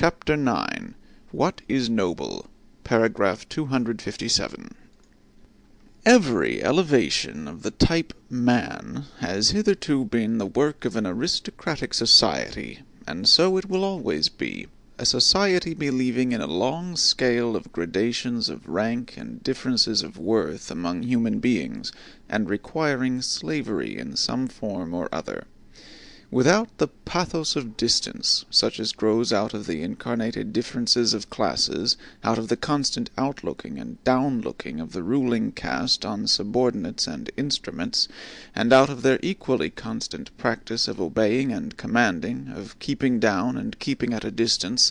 Chapter 9. What is Noble? Paragraph 257. Every elevation of the type man has hitherto been the work of an aristocratic society, and so it will always be, a society believing in a long scale of gradations of rank and differences of worth among human beings, and requiring slavery in some form or other. Without the pathos of distance, such as grows out of the incarnated differences of classes, out of the constant outlooking and downlooking of the ruling caste on subordinates and instruments, and out of their equally constant practice of obeying and commanding, of keeping down and keeping at a distance,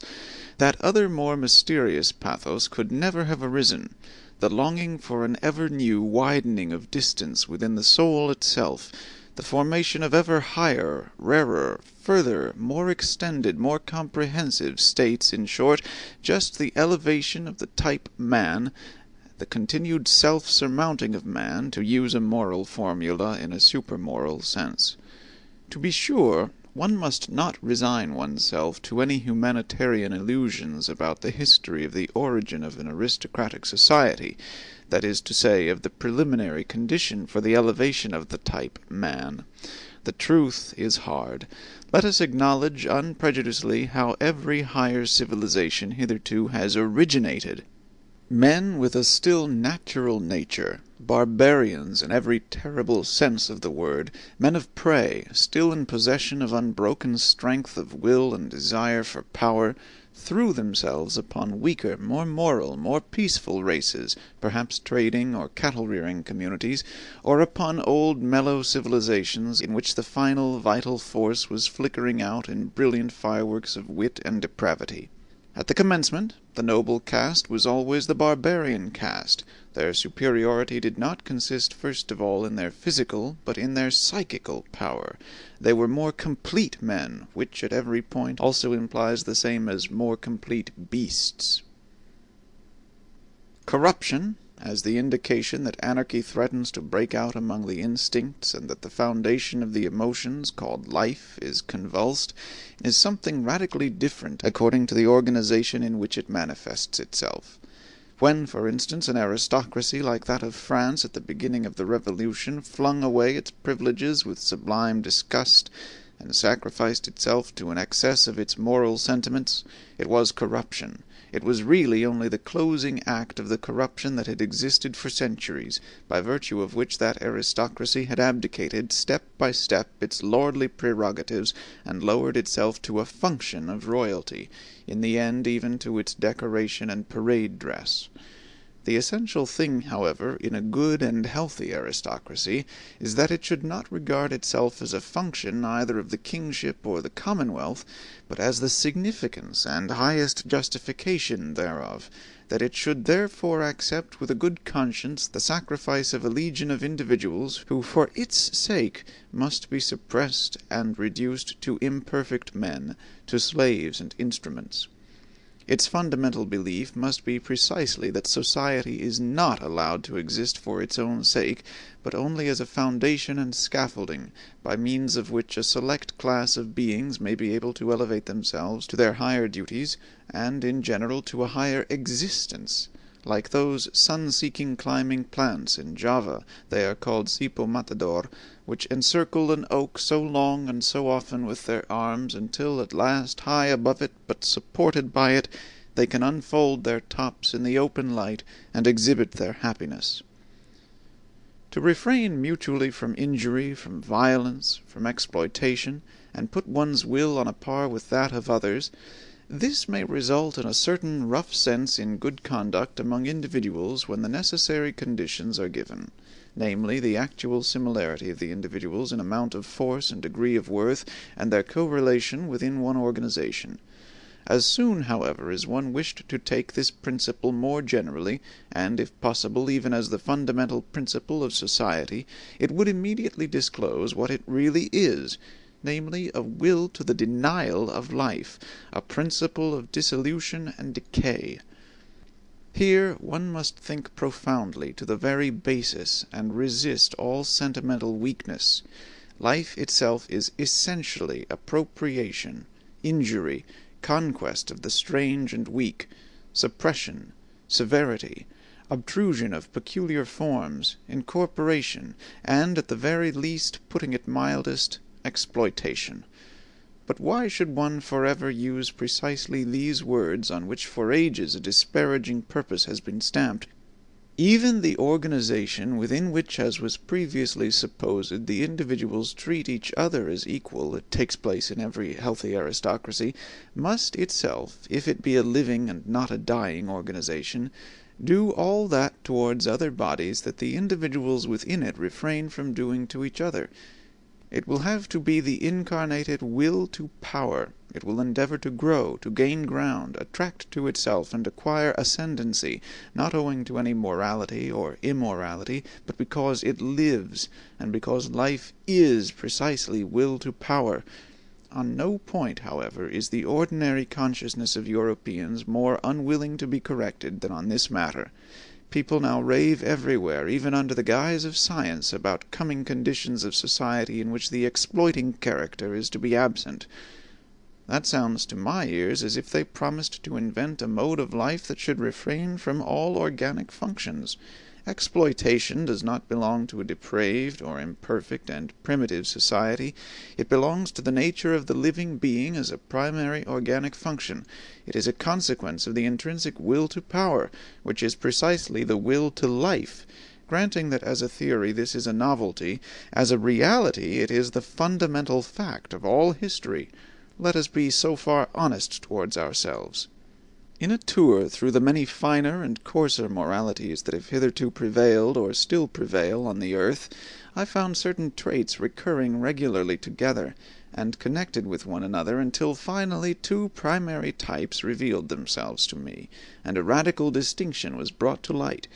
that other more mysterious pathos could never have arisen, the longing for an ever new widening of distance within the soul itself, the formation of ever higher, rarer, further, more extended, more comprehensive states, in short, just the elevation of the type man, the continued self-surmounting of man, to use a moral formula in a supermoral sense. To be sure, one must not resign oneself to any humanitarian illusions about the history of the origin of an aristocratic society, that is to say, of the preliminary condition for the elevation of the type man. The truth is hard. Let us acknowledge unprejudicedly how every higher civilization hitherto has originated. Men with a still natural nature, barbarians in every terrible sense of the word, men of prey, still in possession of unbroken strength of will and desire for power, threw themselves upon weaker, more moral, more peaceful races, perhaps trading or cattle-rearing communities, or upon old mellow civilizations in which the final vital force was flickering out in brilliant fireworks of wit and depravity. At the commencement, the noble caste was always the barbarian caste. Their superiority did not consist first of all in their physical, but in their psychical power. They were more complete men, which at every point also implies the same as more complete beasts. Corruption, as the indication that anarchy threatens to break out among the instincts, and that the foundation of the emotions, called life, is convulsed, is something radically different according to the organization in which it manifests itself. When, for instance, an aristocracy like that of France at the beginning of the Revolution flung away its privileges with sublime disgust, and sacrificed itself to an excess of its moral sentiments, it was corruption. It was really only the closing act of the corruption that had existed for centuries, by virtue of which that aristocracy had abdicated, step by step, its lordly prerogatives, and lowered itself to a function of royalty, in the end even to its decoration and parade dress. The essential thing, however, in a good and healthy aristocracy, is that it should not regard itself as a function either of the kingship or the commonwealth, but as the significance and highest justification thereof, that it should therefore accept with a good conscience the sacrifice of a legion of individuals who for its sake must be suppressed and reduced to imperfect men, to slaves and instruments. Its fundamental belief must be precisely that society is not allowed to exist for its own sake, but only as a foundation and scaffolding, by means of which a select class of beings may be able to elevate themselves to their higher duties, and in general to a higher existence. Like those sun-seeking climbing plants in Java, they are called sipo matador, which encircle an oak so long and so often with their arms, until at last, high above it, but supported by it, they can unfold their tops in the open light, and exhibit their happiness. To refrain mutually from injury, from violence, from exploitation, and put one's will on a par with that of others, this may result in a certain rough sense in good conduct among individuals when the necessary conditions are given, namely, the actual similarity of the individuals in amount of force and degree of worth, and their correlation within one organization. As soon, however, as one wished to take this principle more generally, and, if possible, even as the fundamental principle of society, it would immediately disclose what it really is, namely, a will to the denial of life, a principle of dissolution and decay. Here one must think profoundly to the very basis, and resist all sentimental weakness. Life itself is essentially appropriation, injury, conquest of the strange and weak, suppression, severity, obtrusion of peculiar forms, incorporation, and, at the very least, putting it mildest, exploitation. But why should one forever use precisely these words on which for ages a disparaging purpose has been stamped? Even the organization within which, as was previously supposed, the individuals treat each other as equal, it takes place in every healthy aristocracy, must itself, if it be a living and not a dying organization, do all that towards other bodies that the individuals within it refrain from doing to each other. It will have to be the incarnated will to power. It will endeavor to grow, to gain ground, attract to itself, and acquire ascendancy, not owing to any morality or immorality, but because it lives, and because life is precisely will to power. On no point, however, is the ordinary consciousness of Europeans more unwilling to be corrected than on this matter. People now rave everywhere, even under the guise of science, about coming conditions of society in which the exploiting character is to be absent. That sounds to my ears as if they promised to invent a mode of life that should refrain from all organic functions. Exploitation does not belong to a depraved or imperfect and primitive society. It belongs to the nature of the living being as a primary organic function. It is a consequence of the intrinsic will to power, which is precisely the will to life. Granting that as a theory this is a novelty, as a reality it is the fundamental fact of all history. Let us be so far honest towards ourselves. In a tour through the many finer and coarser moralities that have hitherto prevailed or still prevail on the earth, I found certain traits recurring regularly together, and connected with one another, until finally two primary types revealed themselves to me, and a radical distinction was brought to light.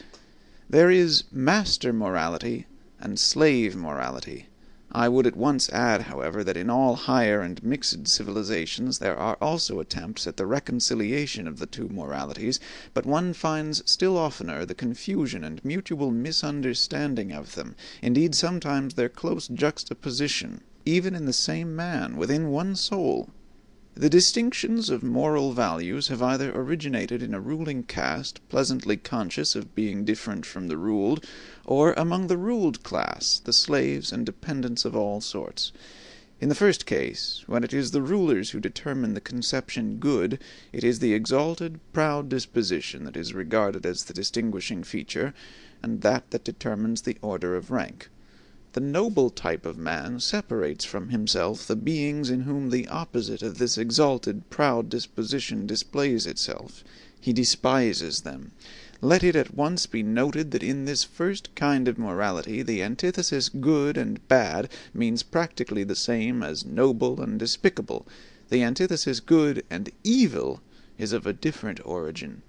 There is master morality and slave morality. I would at once add, however, that in all higher and mixed civilizations there are also attempts at the reconciliation of the two moralities, but one finds still oftener the confusion and mutual misunderstanding of them, indeed sometimes their close juxtaposition, even in the same man, within one soul. The distinctions of moral values have either originated in a ruling caste, pleasantly conscious of being different from the ruled, or among the ruled class, the slaves and dependents of all sorts. In the first case, when it is the rulers who determine the conception good, it is the exalted, proud disposition that is regarded as the distinguishing feature, and that determines the order of rank. The noble type of man separates from himself the beings in whom the opposite of this exalted, proud disposition displays itself. He despises them. Let it at once be noted that in this first kind of morality the antithesis good and bad means practically the same as noble and despicable. The antithesis good and evil is of a different origin.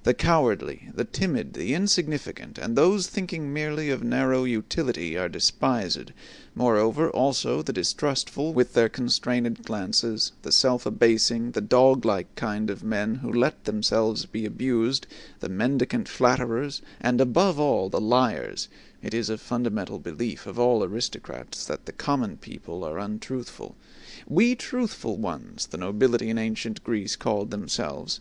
The cowardly, the timid, the insignificant, and those thinking merely of narrow utility are despised. Moreover, also, the distrustful, with their constrained glances, the self-abasing, the dog-like kind of men who let themselves be abused, the mendicant flatterers, and above all, the liars. It is a fundamental belief of all aristocrats that the common people are untruthful. We truthful ones, the nobility in ancient Greece called themselves.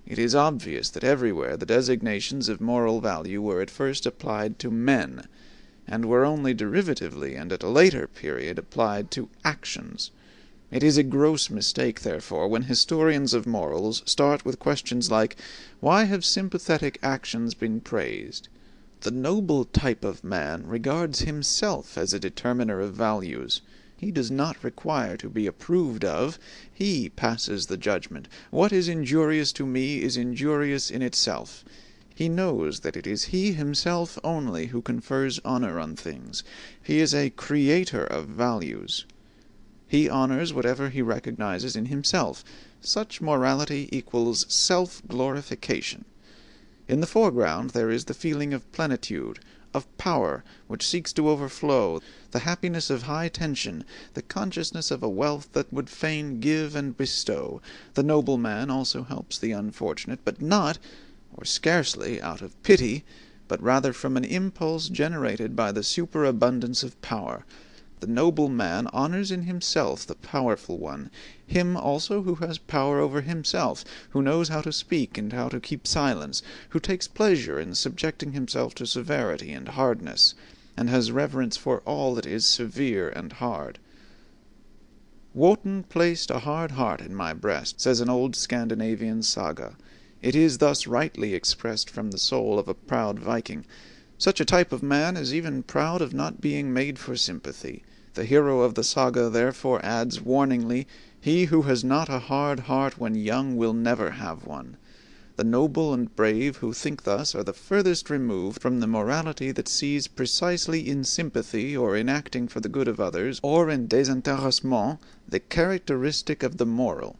It is obvious that everywhere the designations of moral value were at first applied to men, and were only derivatively and at a later period applied to actions. It is a gross mistake, therefore, when historians of morals start with questions like, "Why have sympathetic actions been praised?" The noble type of man regards himself as a determiner of values. He does not require to be approved of. He passes the judgment. What is injurious to me is injurious in itself. He knows that it is he himself only who confers honor on things. He is a creator of values. He honors whatever he recognizes in himself. Such morality equals self-glorification. In the foreground there is the feeling of plenitude, of power, which seeks to overflow, the happiness of high tension, the consciousness of a wealth that would fain give and bestow. The noble man also helps the unfortunate, but not, or scarcely, out of pity, but rather from an impulse generated by the superabundance of power. The noble man honors in himself the powerful one, him also who has power over himself, who knows how to speak and how to keep silence, who takes pleasure in subjecting himself to severity and hardness, and has reverence for all that is severe and hard. Wotan placed a hard heart in my breast, says an old Scandinavian saga. It is thus rightly expressed from the soul of a proud Viking. Such a type of man is even proud of not being made for sympathy. The hero of the saga therefore adds warningly, "He who has not a hard heart when young will never have one." The noble and brave who think thus are the furthest removed from the morality that sees precisely in sympathy, or in acting for the good of others, or in désintéressement, the characteristic of the moral.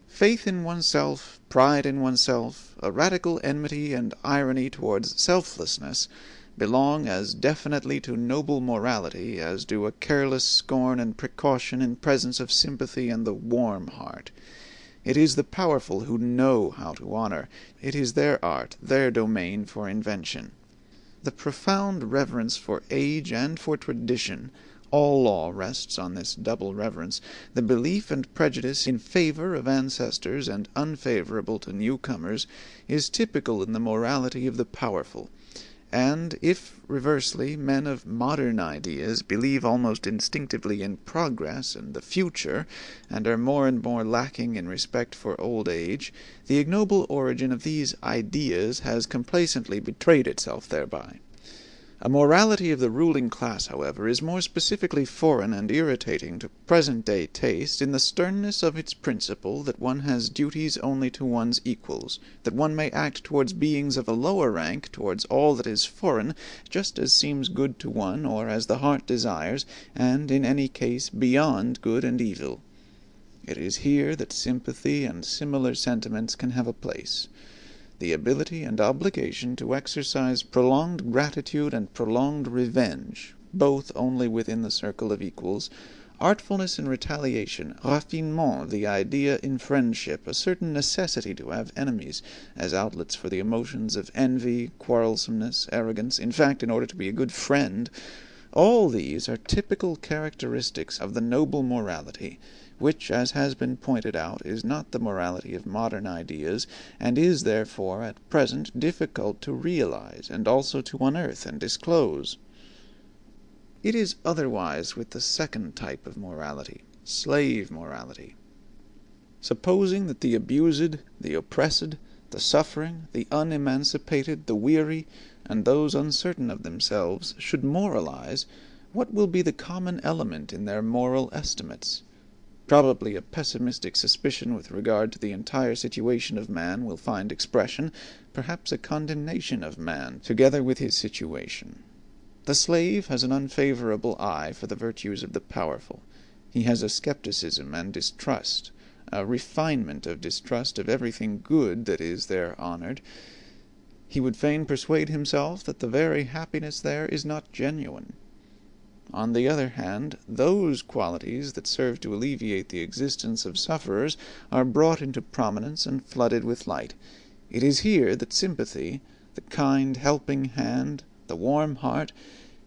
Faith in oneself, pride in oneself, a radical enmity and irony towards selflessness, belong as definitely to noble morality as do a careless scorn and precaution in presence of sympathy and the warm heart. It is the powerful who know how to honor. It is their art, their domain for invention. The profound reverence for age and for tradition, all law rests on this double reverence, the belief and prejudice in favor of ancestors and unfavorable to newcomers, is typical in the morality of the powerful. And if, reversely, men of modern ideas believe almost instinctively in progress and the future, and are more and more lacking in respect for old age, the ignoble origin of these ideas has complacently betrayed itself thereby. A morality of the ruling class, however, is more specifically foreign and irritating to present-day taste in the sternness of its principle that one has duties only to one's equals, that one may act towards beings of a lower rank, towards all that is foreign, just as seems good to one or as the heart desires, and in any case beyond good and evil. It is here that sympathy and similar sentiments can have a place. The ability and obligation to exercise prolonged gratitude and prolonged revenge, both only within the circle of equals, artfulness in retaliation, raffinement, the idea in friendship, a certain necessity to have enemies, as outlets for the emotions of envy, quarrelsomeness, arrogance, in fact, in order to be a good friend, all these are typical characteristics of the noble morality, which, as has been pointed out, is not the morality of modern ideas, and is therefore at present difficult to realize, and also to unearth and disclose. It is otherwise with the second type of morality, slave morality. Supposing that the abused, the oppressed, the suffering, the unemancipated, the weary, and those uncertain of themselves should moralize, what will be the common element in their moral estimates? Probably a pessimistic suspicion with regard to the entire situation of man will find expression, perhaps a condemnation of man, together with his situation. The slave has an unfavorable eye for the virtues of the powerful. He has a skepticism and distrust, a refinement of distrust of everything good that is there honored. He would fain persuade himself that the very happiness there is not genuine. On the other hand, those qualities that serve to alleviate the existence of sufferers are brought into prominence and flooded with light. It is here that sympathy, the kind helping hand, the warm heart,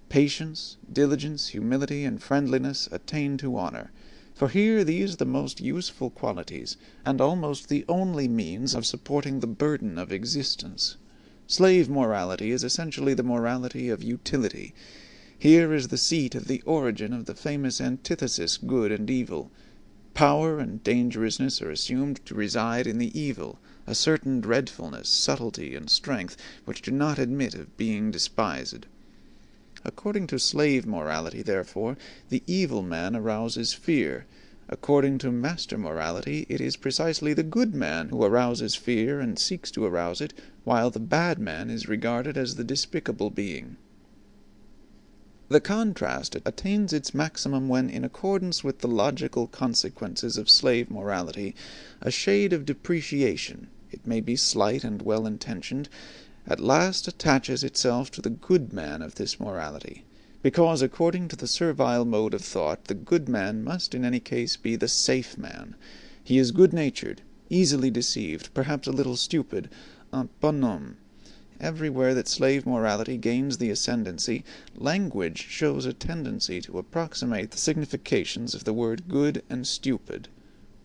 patience, diligence, humility, and friendliness attain to honor. For here these are the most useful qualities, and almost the only means of supporting the burden of existence. Slave morality is essentially the morality of utility. Here is the seat of the origin of the famous antithesis good and evil. Power and dangerousness are assumed to reside in the evil, a certain dreadfulness, subtlety, and strength, which do not admit of being despised. According to slave morality, therefore, the evil man arouses fear. According to master morality, it is precisely the good man who arouses fear and seeks to arouse it, while the bad man is regarded as the despicable being. The contrast attains its maximum when, in accordance with the logical consequences of slave morality, a shade of depreciation, it may be slight and well-intentioned, at last attaches itself to the good man of this morality, because, according to the servile mode of thought, the good man must in any case be the safe man. He is good-natured, easily deceived, perhaps a little stupid, un bonhomme, everywhere that slave morality gains the ascendancy, language shows a tendency to approximate the significations of the word good and stupid.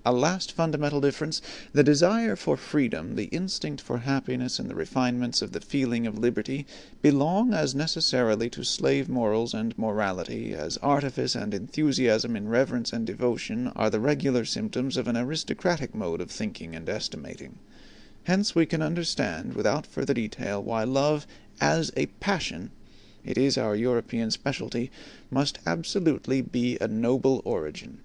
A last fundamental difference: the desire for freedom, the instinct for happiness, and the refinements of the feeling of liberty belong as necessarily to slave morals and morality as artifice and enthusiasm in reverence and devotion are the regular symptoms of an aristocratic mode of thinking and estimating. Hence we can understand, without further detail, why love, as a passion, it is our European specialty, must absolutely be a noble origin.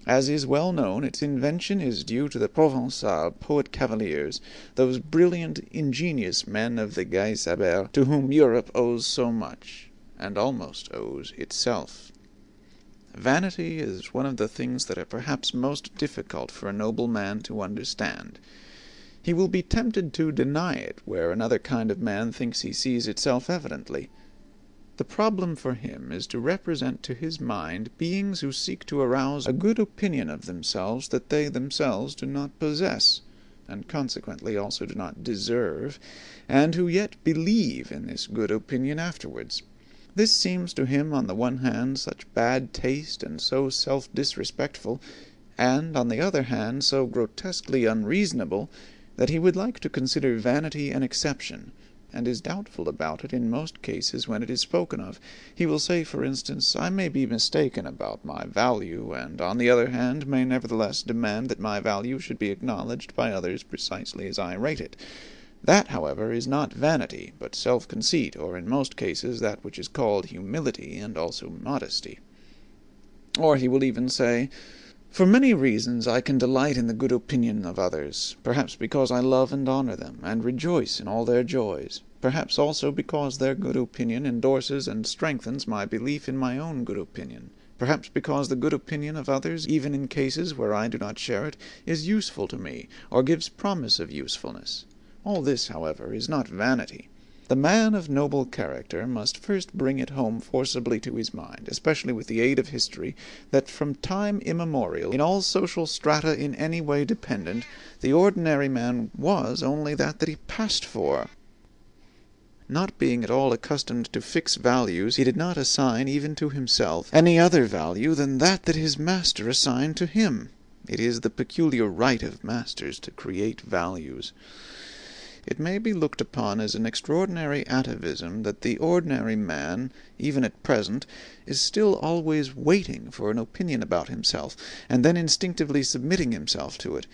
As is well known, its invention is due to the Provençal poet-cavaliers, those brilliant, ingenious men of the Gai Saber, to whom Europe owes so much, and almost owes itself. Vanity is one of the things that are perhaps most difficult for a noble man to understand. He will be tempted to deny it where another kind of man thinks he sees it self-evidently. The problem for him is to represent to his mind beings who seek to arouse a good opinion of themselves that they themselves do not possess, and consequently also do not deserve, and who yet believe in this good opinion afterwards. This seems to him on the one hand such bad taste and so self-disrespectful, and on the other hand so grotesquely unreasonable, that he would like to consider vanity an exception, and is doubtful about it in most cases when it is spoken of. He will say, for instance, I may be mistaken about my value, and on the other hand may nevertheless demand that my value should be acknowledged by others precisely as I rate it. That, however, is not vanity, but self-conceit, or in most cases that which is called humility, and also modesty. Or he will even say, for many reasons I can delight in the good opinion of others, perhaps because I love and honor them, and rejoice in all their joys, perhaps also because their good opinion endorses and strengthens my belief in my own good opinion, perhaps because the good opinion of others, even in cases where I do not share it, is useful to me, or gives promise of usefulness. All this, however, is not vanity. The man of noble character must first bring it home forcibly to his mind, especially with the aid of history, that from time immemorial, in all social strata in any way dependent, the ordinary man was only that he passed for. Not being at all accustomed to fix values, he did not assign, even to himself, any other value than that his master assigned to him. It is the peculiar right of masters to create values. It may be looked upon as an extraordinary atavism that the ordinary man, even at present, is still always waiting for an opinion about himself, and then instinctively submitting himself to it,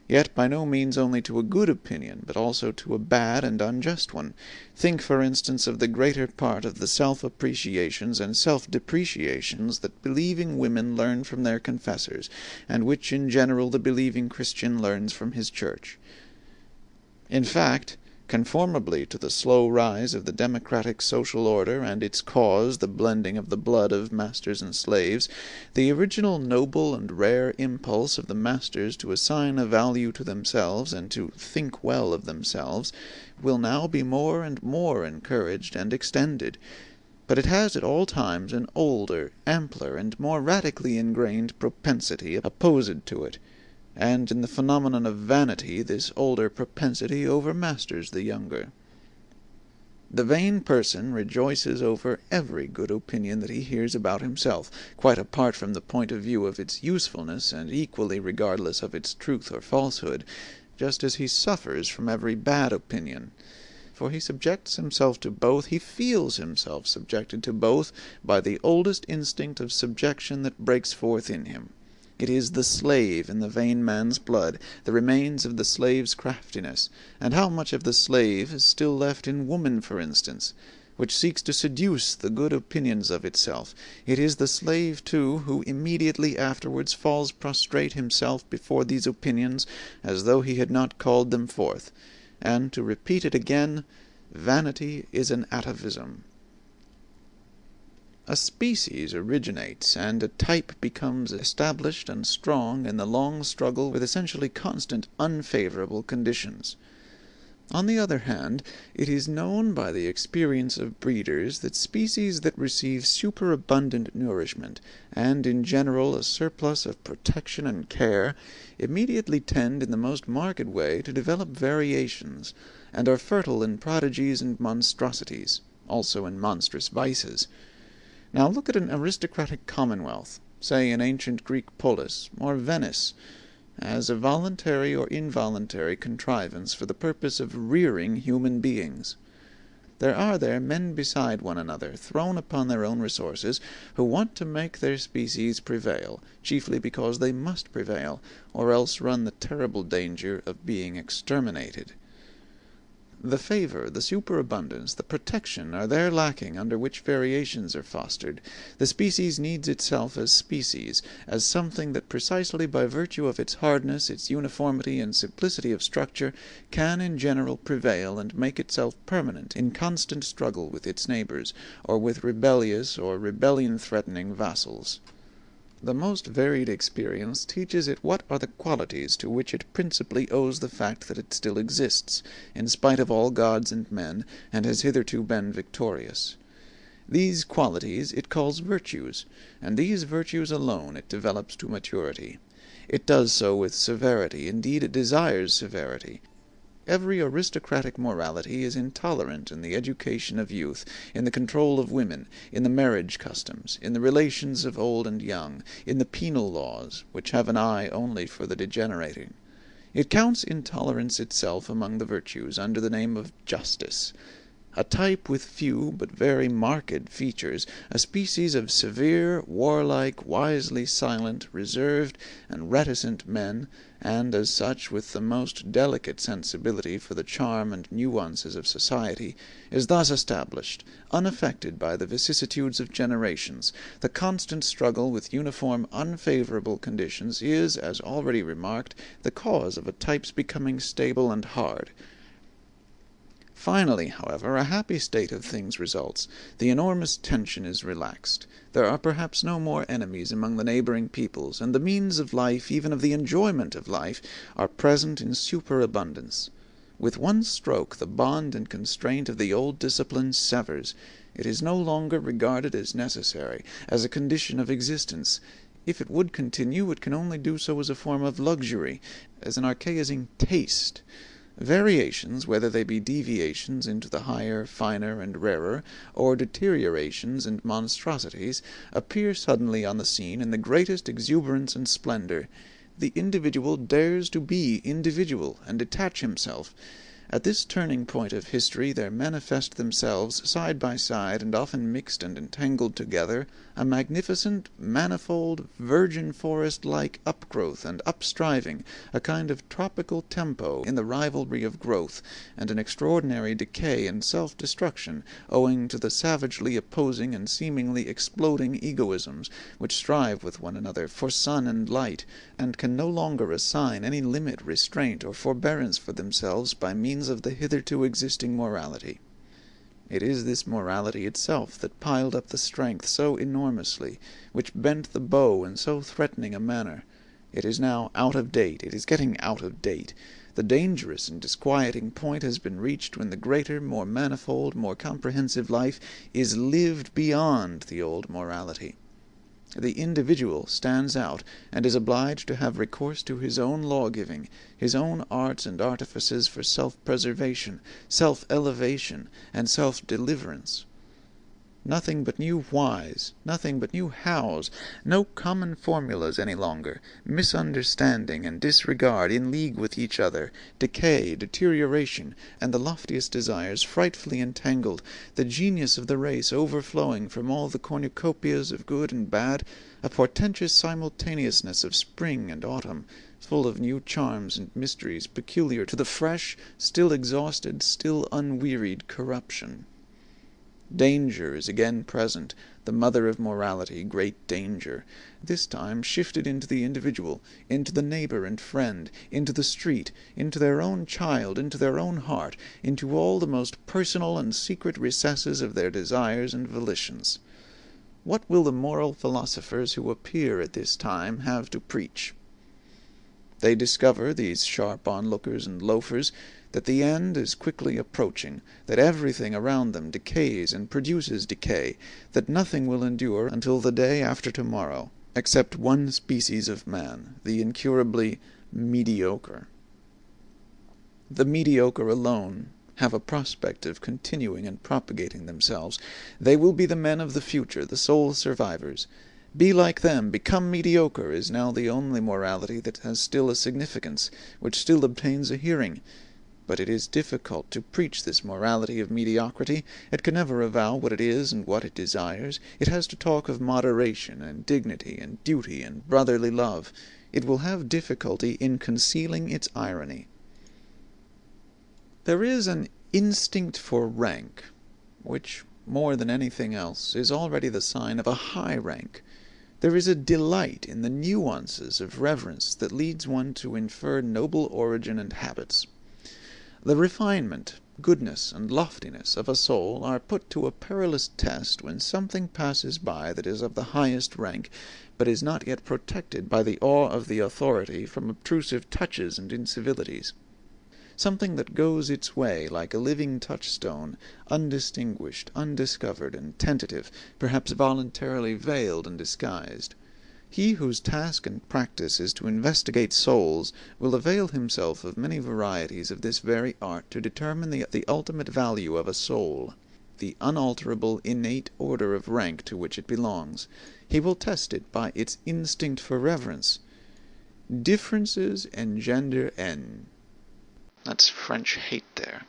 yet by no means only to a good opinion, but also to a bad and unjust one. Think, for instance, of the greater part of the self-appreciations and self-depreciations that believing women learn from their confessors, and which in general the believing Christian learns from his church. In fact, conformably to the slow rise of the democratic social order and its cause, the blending of the blood of masters and slaves, the original noble and rare impulse of the masters to assign a value to themselves and to think well of themselves will now be more and more encouraged and extended. But it has at all times an older, ampler, and more radically ingrained propensity opposed to it, and in the phenomenon of vanity this older propensity overmasters the younger. The vain person rejoices over every good opinion that he hears about himself, quite apart from the point of view of its usefulness, and equally regardless of its truth or falsehood, just as he suffers from every bad opinion. For he subjects himself to both, he feels himself subjected to both, by the oldest instinct of subjection that breaks forth in him. It is the slave in the vain man's blood, the remains of the slave's craftiness, and how much of the slave is still left in woman, for instance, which seeks to seduce the good opinions of itself. It is the slave, too, who immediately afterwards falls prostrate himself before these opinions, as though he had not called them forth. And, to repeat it again, vanity is an atavism. A species originates, and a type becomes established and strong in the long struggle with essentially constant unfavorable conditions. On the other hand, it is known by the experience of breeders that species that receive superabundant nourishment, and in general a surplus of protection and care, immediately tend in the most marked way to develop variations, and are fertile in prodigies and monstrosities, also in monstrous vices. Now look at an aristocratic commonwealth, say an ancient Greek polis, or Venice, as a voluntary or involuntary contrivance for the purpose of rearing human beings. There are there men beside one another, thrown upon their own resources, who want to make their species prevail, chiefly because they must prevail, or else run the terrible danger of being exterminated. The favor, the superabundance, the protection are there lacking under which variations are fostered. The species needs itself as species, as something that precisely by virtue of its hardness, its uniformity, and simplicity of structure, can in general prevail and make itself permanent in constant struggle with its neighbors, or with rebellious or rebellion-threatening vassals. The most varied experience teaches it what are the qualities to which it principally owes the fact that it still exists, in spite of all gods and men, and has hitherto been victorious. These qualities it calls virtues, and these virtues alone it develops to maturity. It does so with severity, indeed it desires severity. Every aristocratic morality is intolerant in the education of youth, in the control of women, in the marriage customs, in the relations of old and young, in the penal laws, which have an eye only for the degenerating. It counts intolerance itself among the virtues under the name of justice. A type with few but very marked features, a species of severe, warlike, wisely silent, reserved, and reticent men, and as such with the most delicate sensibility for the charm and nuances of society, is thus established, unaffected by the vicissitudes of generations. The constant struggle with uniform unfavorable conditions is, as already remarked, the cause of a type's becoming stable and hard. Finally, however, a happy state of things results. The enormous tension is relaxed. There are perhaps no more enemies among the neighboring peoples, and the means of life, even of the enjoyment of life, are present in superabundance. With one stroke the bond and constraint of the old discipline severs. It is no longer regarded as necessary, as a condition of existence. If it would continue, it can only do so as a form of luxury, as an archaizing taste. Variations, whether they be deviations into the higher, finer, and rarer, or deteriorations and monstrosities, appear suddenly on the scene in the greatest exuberance and splendor. The individual dares to be individual, and detach himself. At this turning point of history there manifest themselves, side by side, and often mixed and entangled together, a magnificent, manifold, virgin forest-like upgrowth and upstriving, a kind of tropical tempo in the rivalry of growth, and an extraordinary decay and self-destruction, owing to the savagely opposing and seemingly exploding egoisms, which strive with one another for sun and light, and can no longer assign any limit, restraint, or forbearance for themselves by means of the hitherto existing morality. It is this morality itself that piled up the strength so enormously, which bent the bow in so threatening a manner. It is now out of date, it is getting out of date. The dangerous and disquieting point has been reached when the greater, more manifold, more comprehensive life is lived beyond the old morality. The individual stands out, and is obliged to have recourse to his own law-giving, his own arts and artifices for self-preservation, self-elevation, and self-deliverance. Nothing but new whys, nothing but new hows, no common formulas any longer, misunderstanding and disregard in league with each other, decay, deterioration, and the loftiest desires frightfully entangled, the genius of the race overflowing from all the cornucopias of good and bad, a portentous simultaneousness of spring and autumn, full of new charms and mysteries peculiar to the fresh, still exhausted, still unwearied corruption. Danger is again present, the mother of morality, great danger, this time shifted into the individual, into the neighbor and friend, into the street, into their own child, into their own heart, into all the most personal and secret recesses of their desires and volitions. What will the moral philosophers who appear at this time have to preach? They discover, these sharp onlookers and loafers, that the end is quickly approaching, that everything around them decays and produces decay, that nothing will endure until the day after tomorrow, except one species of man, the incurably mediocre. The mediocre alone have a prospect of continuing and propagating themselves. They will be the men of the future, the sole survivors. Be like them, become mediocre, is now the only morality that has still a significance, which still obtains a hearing. But it is difficult to preach this morality of mediocrity. It can never avow what it is and what it desires. It has to talk of moderation and dignity and duty and brotherly love. It will have difficulty in concealing its irony. There is an instinct for rank, which, more than anything else, is already the sign of a high rank. There is a delight in the nuances of reverence that leads one to infer noble origin and habits. The refinement, goodness, and loftiness of a soul are put to a perilous test when something passes by that is of the highest rank, but is not yet protected by the awe of the authority from obtrusive touches and incivilities. Something that goes its way like a living touchstone, undistinguished, undiscovered, and tentative, perhaps voluntarily veiled and disguised. He whose task and practice is to investigate souls will avail himself of many varieties of this very art to determine the ultimate value of a soul, the unalterable innate order of rank to which it belongs. He will test it by its instinct for reverence. Differences engender haine. That's French hate there.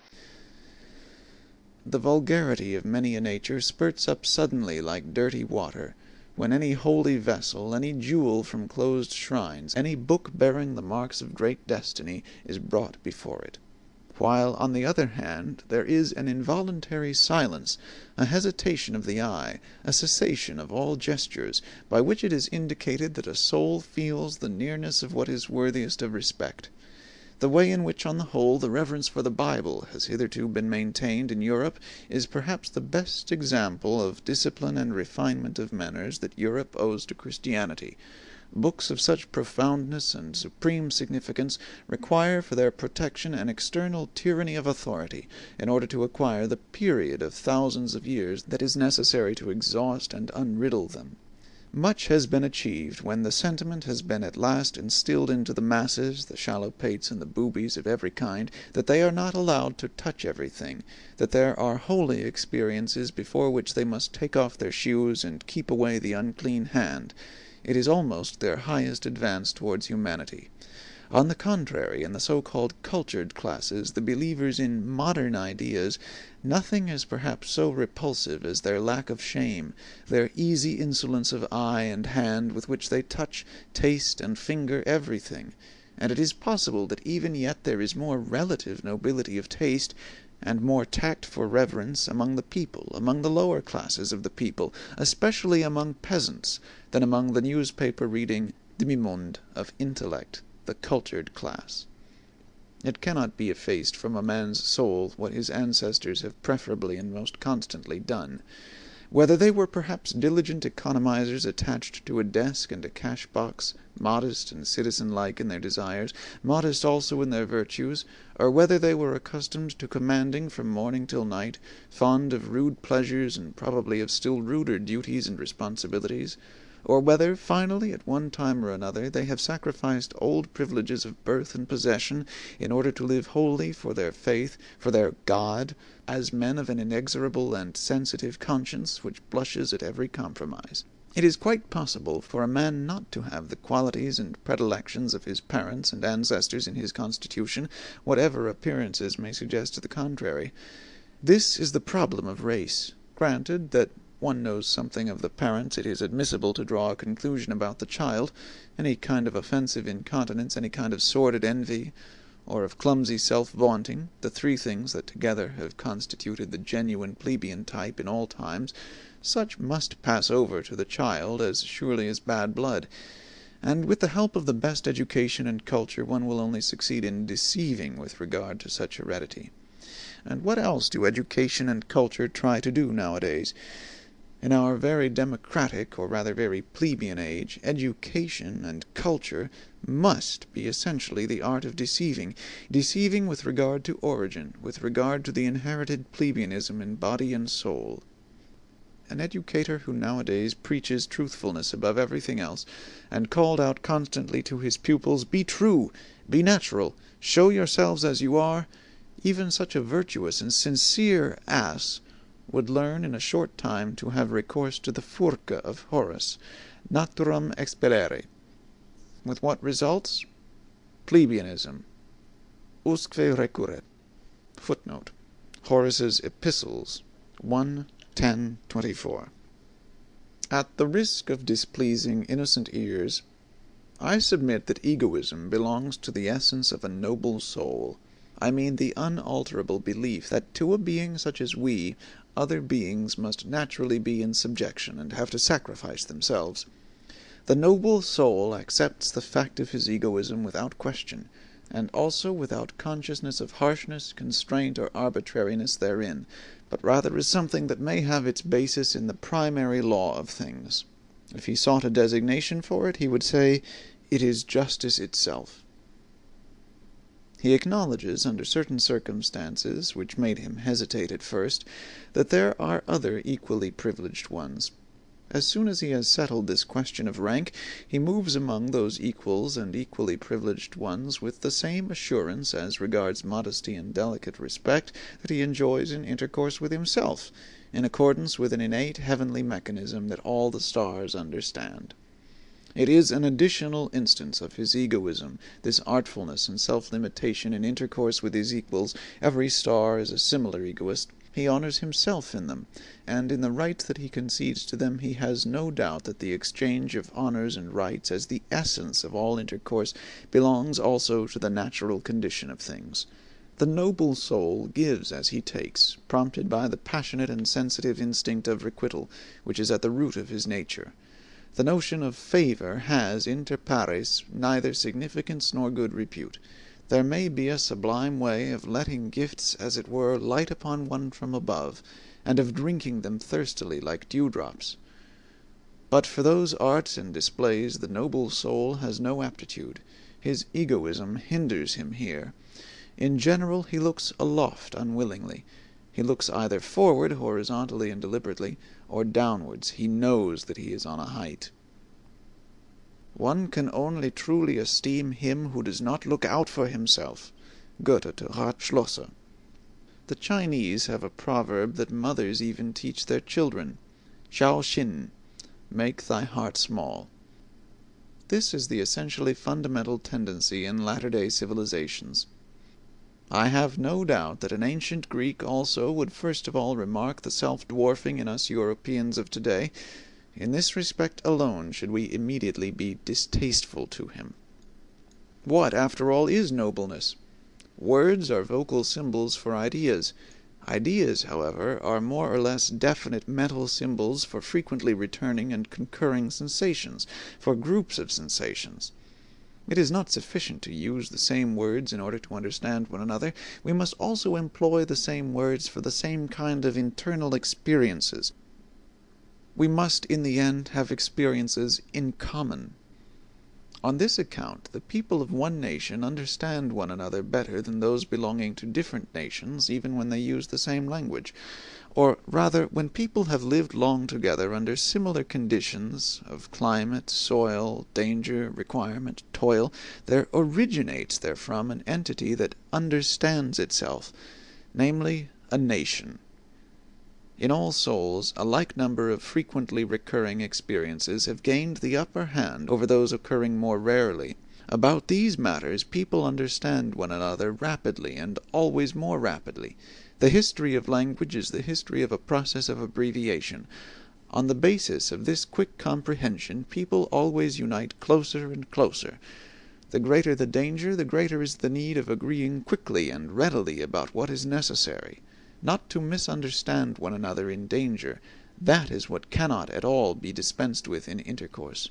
The vulgarity of many a nature spurts up suddenly like dirty water, when any holy vessel, any jewel from closed shrines, any book bearing the marks of great destiny, is brought before it. While, on the other hand, there is an involuntary silence, a hesitation of the eye, a cessation of all gestures, by which it is indicated that a soul feels the nearness of what is worthiest of respect. The way in which, on the whole, the reverence for the Bible has hitherto been maintained in Europe is perhaps the best example of discipline and refinement of manners that Europe owes to Christianity. Books of such profoundness and supreme significance require for their protection an external tyranny of authority, in order to acquire the period of thousands of years that is necessary to exhaust and unriddle them. Much has been achieved when the sentiment has been at last instilled into the masses, the shallow pates and the boobies of every kind, that they are not allowed to touch everything, that there are holy experiences before which they must take off their shoes and keep away the unclean hand. It is almost their highest advance towards humanity. On the contrary, in the so-called cultured classes, the believers in modern ideas, nothing is perhaps so repulsive as their lack of shame, their easy insolence of eye and hand with which they touch, taste, and finger everything, and it is possible that even yet there is more relative nobility of taste, and more tact for reverence among the people, among the lower classes of the people, especially among peasants, than among the newspaper-reading demi-monde of intellect, the cultured class. It cannot be effaced from a man's soul what his ancestors have preferably and most constantly done. Whether they were perhaps diligent economizers attached to a desk and a cash-box, modest and citizen-like in their desires, modest also in their virtues, or whether they were accustomed to commanding from morning till night, fond of rude pleasures and probably of still ruder duties and responsibilities, or whether, finally, at one time or another, they have sacrificed old privileges of birth and possession in order to live wholly for their faith, for their God, as men of an inexorable and sensitive conscience which blushes at every compromise. It is quite possible for a man not to have the qualities and predilections of his parents and ancestors in his constitution, whatever appearances may suggest to the contrary. This is the problem of race. Granted that one knows something of the parents, it is admissible to draw a conclusion about the child. Any kind of offensive incontinence, any kind of sordid envy, or of clumsy self-vaunting, the three things that together have constituted the genuine plebeian type in all times, such must pass over to the child as surely as bad blood. And with the help of the best education and culture one will only succeed in deceiving with regard to such heredity. And what else do education and culture try to do nowadays? In our very democratic, or rather very plebeian age, education and culture must be essentially the art of deceiving, deceiving with regard to origin, with regard to the inherited plebeianism in body and soul. An educator who nowadays preaches truthfulness above everything else, and called out constantly to his pupils, "Be true, be natural, show yourselves as you are," even such a virtuous and sincere ass would learn in a short time to have recourse to the Furca of Horace, naturam expellere. With what results? Plebeianism. Usque recurret. Footnote. Horace's Epistles, 1:10-24. At the risk of displeasing innocent ears, I submit that egoism belongs to the essence of a noble soul. I mean the unalterable belief that to a being such as we, other beings must naturally be in subjection and have to sacrifice themselves. The noble soul accepts the fact of his egoism without question, and also without consciousness of harshness, constraint, or arbitrariness therein, but rather as something that may have its basis in the primary law of things. If he sought a designation for it, he would say, "It is justice itself." He acknowledges, under certain circumstances, which made him hesitate at first, that there are other equally privileged ones. As soon as he has settled this question of rank, he moves among those equals and equally privileged ones with the same assurance as regards modesty and delicate respect that he enjoys in intercourse with himself, in accordance with an innate heavenly mechanism that all the stars understand. It is an additional instance of his egoism, this artfulness and self-limitation in intercourse with his equals. Every star is a similar egoist. He honors himself in them, and in the rights that he concedes to them he has no doubt that the exchange of honors and rights, as the essence of all intercourse, belongs also to the natural condition of things. The noble soul gives as he takes, prompted by the passionate and sensitive instinct of requital, which is at the root of his nature. The notion of favor has, inter pares, neither significance nor good repute. There may be a sublime way of letting gifts, as it were, light upon one from above, and of drinking them thirstily like dewdrops. But for those arts and displays the noble soul has no aptitude. His egoism hinders him here. In general he looks aloft unwillingly. He looks either forward horizontally and deliberately, or downwards. He knows that he is on a height. One can only truly esteem him who does not look out for himself. Goethe to Ratschlosser. The Chinese have a proverb that mothers even teach their children. Xiao Xin, make thy heart small. This is the essentially fundamental tendency in latter-day civilizations. I have no doubt that an ancient Greek also would first of all remark the self-dwarfing in us Europeans of today. In this respect alone should we immediately be distasteful to him. What, after all, is nobleness? Words are vocal symbols for ideas. Ideas, however, are more or less definite mental symbols for frequently returning and concurring sensations, for groups of sensations. It is not sufficient to use the same words in order to understand one another. We must also employ the same words for the same kind of internal experiences. We must, in the end, have experiences in common. On this account, the people of one nation understand one another better than those belonging to different nations, even when they use the same language. Or rather, when people have lived long together under similar conditions of climate, soil, danger, requirement, toil, there originates therefrom an entity that understands itself, namely, a nation. In all souls, a like number of frequently recurring experiences have gained the upper hand over those occurring more rarely. About these matters people understand one another rapidly, and always more rapidly. The history of language is the history of a process of abbreviation. On the basis of this quick comprehension, people always unite closer and closer. The greater the danger, the greater is the need of agreeing quickly and readily about what is necessary. Not to misunderstand one another in danger, that is what cannot at all be dispensed with in intercourse.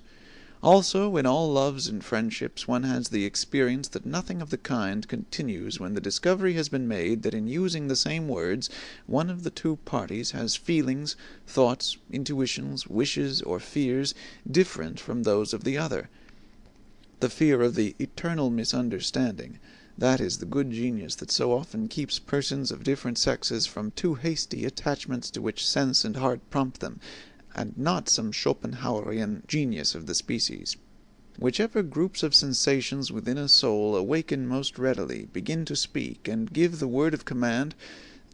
Also, in all loves and friendships one has the experience that nothing of the kind continues when the discovery has been made that in using the same words one of the two parties has feelings, thoughts, intuitions, wishes, or fears different from those of the other. The fear of the eternal misunderstanding, that is the good genius that so often keeps persons of different sexes from too hasty attachments to which sense and heart prompt them, and not some Schopenhauerian genius of the species. Whichever groups of sensations within a soul awaken most readily, begin to speak, and give the word of command,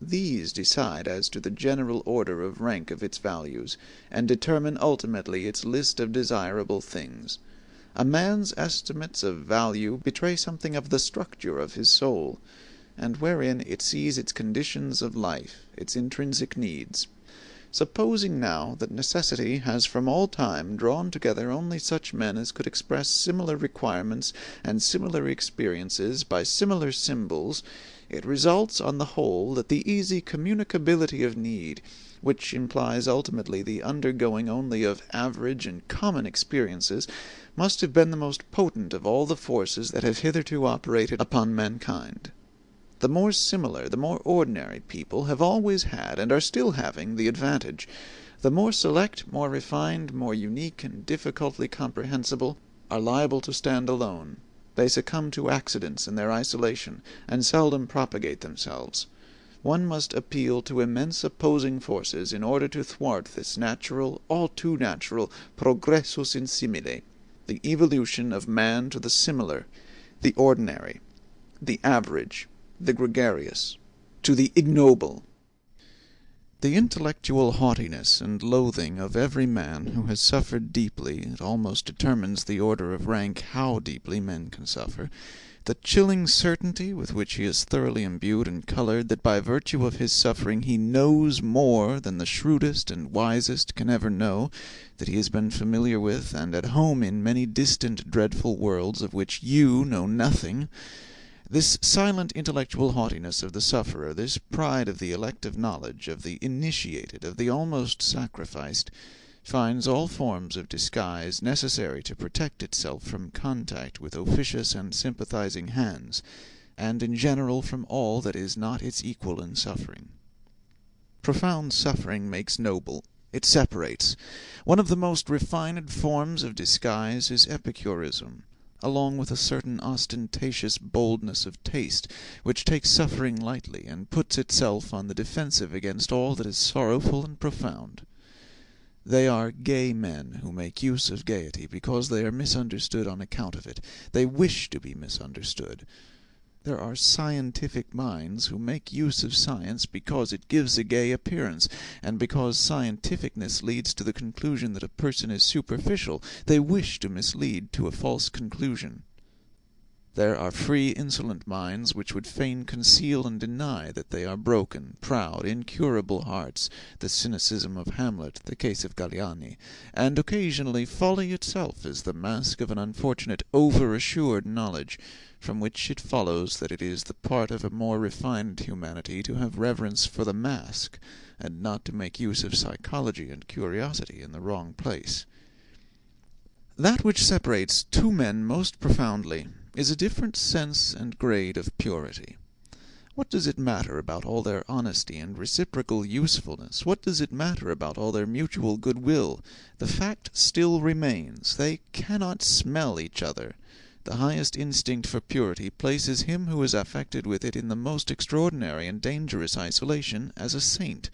these decide as to the general order of rank of its values, and determine ultimately its list of desirable things. A man's estimates of value betray something of the structure of his soul, and wherein it sees its conditions of life, its intrinsic needs. Supposing now that necessity has from all time drawn together only such men as could express similar requirements and similar experiences by similar symbols, it results on the whole that the easy communicability of need, which implies ultimately the undergoing only of average and common experiences, must have been the most potent of all the forces that have hitherto operated upon mankind. The more similar, the more ordinary people have always had, and are still having, the advantage. The more select, more refined, more unique, and difficultly comprehensible, are liable to stand alone. They succumb to accidents in their isolation, and seldom propagate themselves. One must appeal to immense opposing forces in order to thwart this natural, all too natural, progressus in simile, the evolution of man to the similar, the ordinary, the average, the gregarious, to the ignoble. The intellectual haughtiness and loathing of every man who has suffered deeply, it almost determines the order of rank how deeply men can suffer, the chilling certainty with which he is thoroughly imbued and colored that by virtue of his suffering he knows more than the shrewdest and wisest can ever know, that he has been familiar with and at home in many distant dreadful worlds of which you know nothing. This silent intellectual haughtiness of the sufferer, this pride of the elect of knowledge, of the initiated, of the almost sacrificed, finds all forms of disguise necessary to protect itself from contact with officious and sympathizing hands, and in general from all that is not its equal in suffering. Profound suffering makes noble. It separates. One of the most refined forms of disguise is epicurism, along with a certain ostentatious boldness of taste, which takes suffering lightly, and puts itself on the defensive against all that is sorrowful and profound. They are gay men who make use of gaiety because they are misunderstood on account of it. They wish to be misunderstood. There are scientific minds who make use of science because it gives a gay appearance, and because scientificness leads to the conclusion that a person is superficial, they wish to mislead to a false conclusion. There are free, insolent minds which would fain conceal and deny that they are broken, proud, incurable hearts, the cynicism of Hamlet, the case of Galliani, and occasionally folly itself is the mask of an unfortunate over-assured knowledge, from which it follows that it is the part of a more refined humanity to have reverence for the mask, and not to make use of psychology and curiosity in the wrong place. That which separates two men most profoundly is a different sense and grade of purity. What does it matter about all their honesty and reciprocal usefulness? What does it matter about all their mutual goodwill? The fact still remains, they cannot smell each other. The highest instinct for purity places him who is affected with it in the most extraordinary and dangerous isolation as a saint,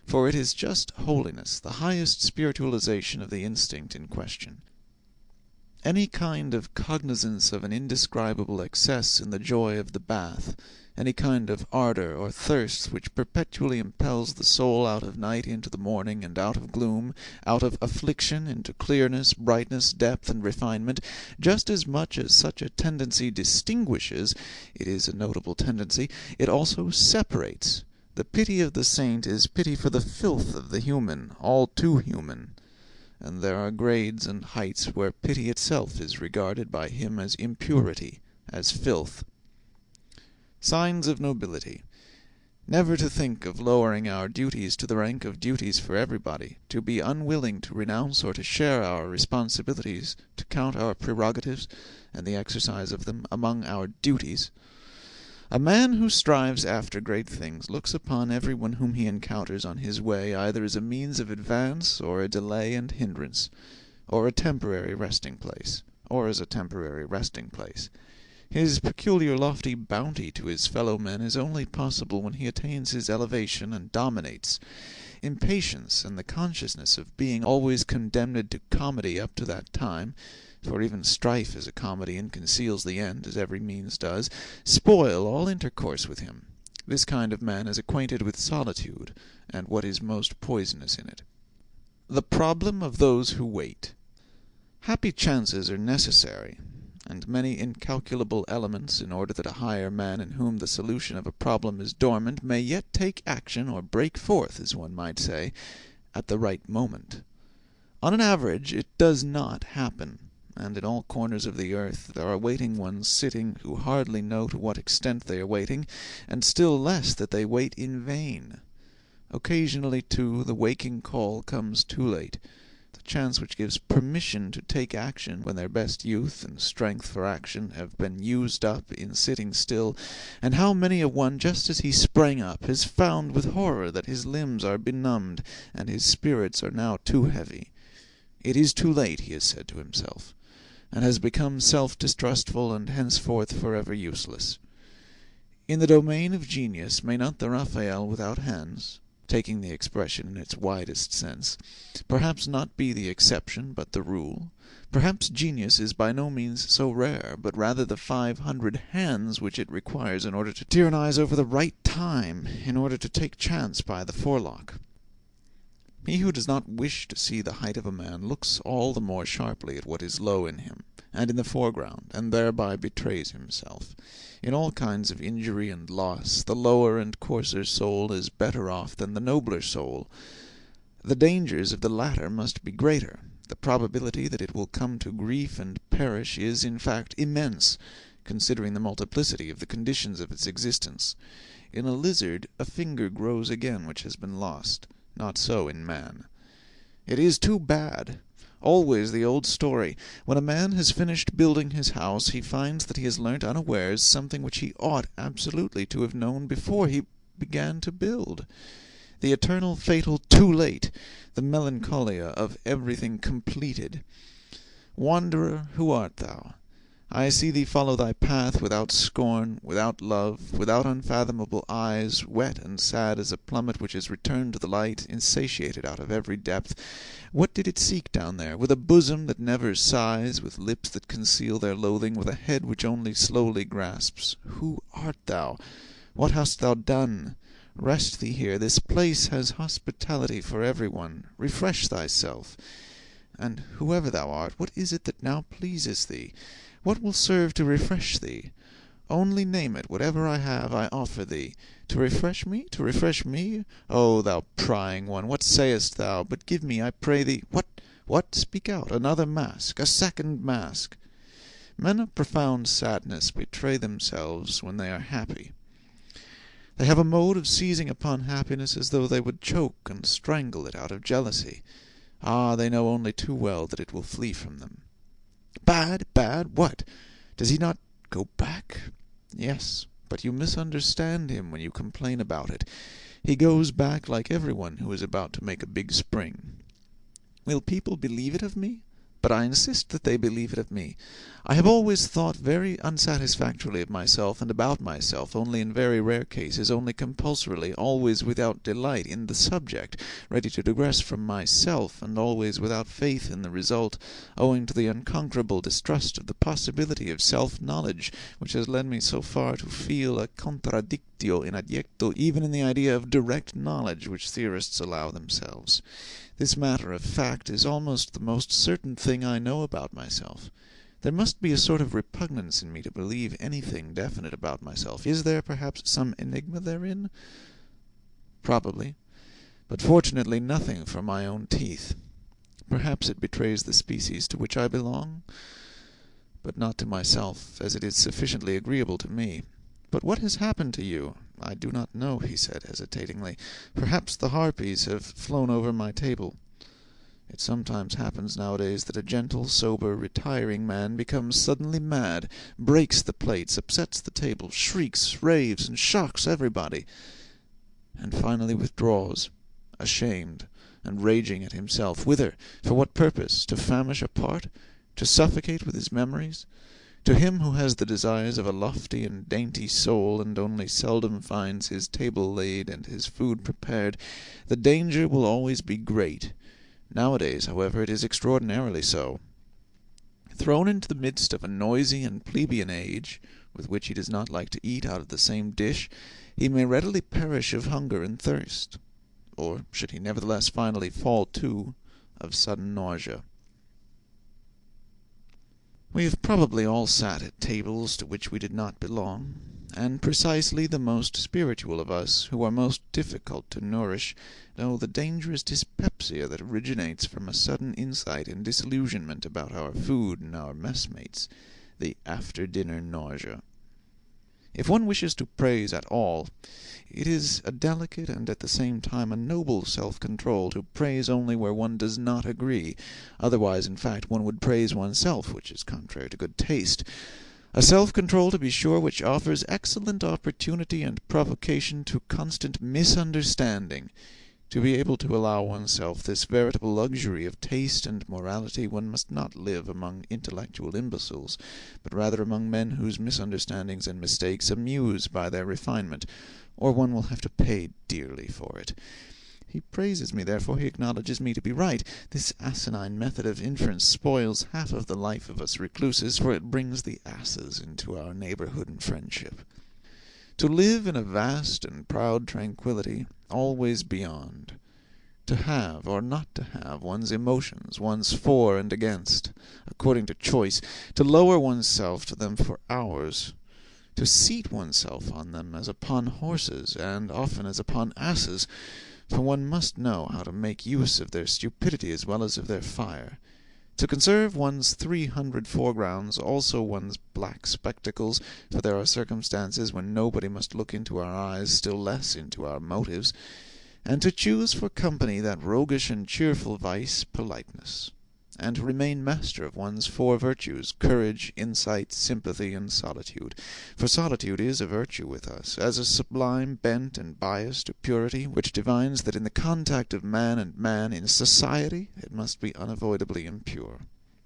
for it is just holiness, the highest spiritualization of the instinct in question. Any kind of cognizance of an indescribable excess in the joy of the bath, any kind of ardor or thirst which perpetually impels the soul out of night into the morning, and out of gloom, out of affliction into clearness, brightness, depth, and refinement, just as much as such a tendency distinguishes, it is a notable tendency, it also separates. The pity of the saint is pity for the filth of the human, all too human. And there are grades and heights where pity itself is regarded by him as impurity, as filth. Signs of nobility. Never to think of lowering our duties to the rank of duties for everybody, to be unwilling to renounce or to share our responsibilities, to count our prerogatives, and the exercise of them, among our duties. A man who strives after great things looks upon everyone whom he encounters on his way either as a means of advance, or a delay and hindrance, or a temporary resting place, or as a temporary resting place. His peculiar lofty bounty to his fellow men is only possible when he attains his elevation and dominates. Impatience and the consciousness of being always condemned to comedy up to that time, for even strife is a comedy and conceals the end, as every means does, spoil all intercourse with him. This kind of man is acquainted with solitude, and what is most poisonous in it. The problem of those who wait. Happy chances are necessary, and many incalculable elements, in order that a higher man in whom the solution of a problem is dormant may yet take action, or break forth, as one might say, at the right moment. On an average, it does not happen, and in all corners of the earth there are waiting ones sitting who hardly know to what extent they are waiting, and still less that they wait in vain. Occasionally, too, the waking call comes too late, the chance which gives permission to take action when their best youth and strength for action have been used up in sitting still, and how many a one, just as he sprang up, has found with horror that his limbs are benumbed, and his spirits are now too heavy. It is too late, he has said to himself, and has become self-distrustful and henceforth forever useless. In the domain of genius may not the Raphael without hands, taking the expression in its widest sense, perhaps not be the exception but the rule? Perhaps genius is by no means so rare, but rather the 500 hands which it requires in order to tyrannize over the right time, in order to take chance by the forelock. He who does not wish to see the height of a man looks all the more sharply at what is low in him, and in the foreground, and thereby betrays himself. In all kinds of injury and loss, the lower and coarser soul is better off than the nobler soul. The dangers of the latter must be greater. The probability that it will come to grief and perish is, in fact, immense, considering the multiplicity of the conditions of its existence. In a lizard a finger grows again which has been lost. Not so in man. It is too bad. Always the old story. When a man has finished building his house, he finds that he has learnt unawares something which he ought absolutely to have known before he began to build. The eternal fatal too late, the melancholia of everything completed. Wanderer, who art thou? I see thee follow thy path without scorn, without love, without unfathomable eyes, wet and sad as a plummet which is returned to the light, insatiated out of every depth. What did it seek down there? With a bosom that never sighs, with lips that conceal their loathing, with a head which only slowly grasps. Who art thou? What hast thou done? Rest thee here. This place has hospitality for every one. Refresh thyself. And whoever thou art, what is it that now pleases thee? What will serve to refresh thee? Only name it. Whatever I have, I offer thee. To refresh me? To refresh me? O thou prying one, what sayest thou? But give me, I pray thee— What? Speak out. Another mask. A second mask. Men of profound sadness betray themselves when they are happy. They have a mode of seizing upon happiness as though they would choke and strangle it out of jealousy. Ah, they know only too well that it will flee from them. Bad? Bad? What? Does he not go back? Yes, but you misunderstand him when you complain about it. He goes back like everyone who is about to make a big spring. Will people believe it of me? But I insist that they believe it of me. I have always thought very unsatisfactorily of myself and about myself, only in very rare cases, only compulsorily, always without delight in the subject, ready to digress from myself, and always without faith in the result, owing to the unconquerable distrust of the possibility of self-knowledge, which has led me so far to feel a contradictio in adjecto even in the idea of direct knowledge which theorists allow themselves. This matter of fact is almost the most certain thing I know about myself. There must be a sort of repugnance in me to believe anything definite about myself. Is there, perhaps, some enigma therein? Probably, but fortunately nothing for my own teeth. Perhaps it betrays the species to which I belong, but not to myself, as it is sufficiently agreeable to me. But what has happened to you? I do not know, he said hesitatingly. Perhaps the harpies have flown over my table. It sometimes happens nowadays that a gentle, sober, retiring man becomes suddenly mad, breaks the plates, upsets the table, shrieks, raves, and shocks everybody, and finally withdraws, ashamed, and raging at himself. Whither? For what purpose? To famish apart? to suffocate with his memories? To him who has the desires of a lofty and dainty soul, and only seldom finds his table laid and his food prepared, the danger will always be great. Nowadays, however, it is extraordinarily so. Thrown into the midst of a noisy and plebeian age, with which he does not like to eat out of the same dish, he may readily perish of hunger and thirst, or should he nevertheless finally fall to, of sudden nausea. We have probably all sat at tables to which we did not belong, and precisely the most spiritual of us, who are most difficult to nourish, know the dangerous dyspepsia that originates from a sudden insight and disillusionment about our food and our messmates, the after-dinner nausea. If one wishes to praise at all, it is a delicate and at the same time a noble self-control to praise only where one does not agree. Otherwise, in fact, one would praise oneself, which is contrary to good taste. A self-control, to be sure, which offers excellent opportunity and provocation to constant misunderstanding. To be able to allow oneself this veritable luxury of taste and morality, one must not live among intellectual imbeciles, but rather among men whose misunderstandings and mistakes amuse by their refinement, or one will have to pay dearly for it. He praises me, therefore he acknowledges me to be right. This asinine method of inference spoils half of the life of us recluses, for it brings the asses into our neighborhood and friendship. To live in a vast and proud tranquillity, always beyond. To have, or not to have, one's emotions, one's for and against, according to choice. To lower oneself to them for hours. To seat oneself on them as upon horses, and often as upon asses, for one must know how to make use of their stupidity as well as of their fire. To conserve one's 300 foregrounds, also one's black spectacles, for there are circumstances when nobody must look into our eyes, still less into our motives, and to choose for company that roguish and cheerful vice, politeness, and to remain master of one's 4 virtues, courage, insight, sympathy, and solitude. For solitude is a virtue with us, as a sublime bent and bias to purity, which divines that in the contact of man and man in society it must be unavoidably impure.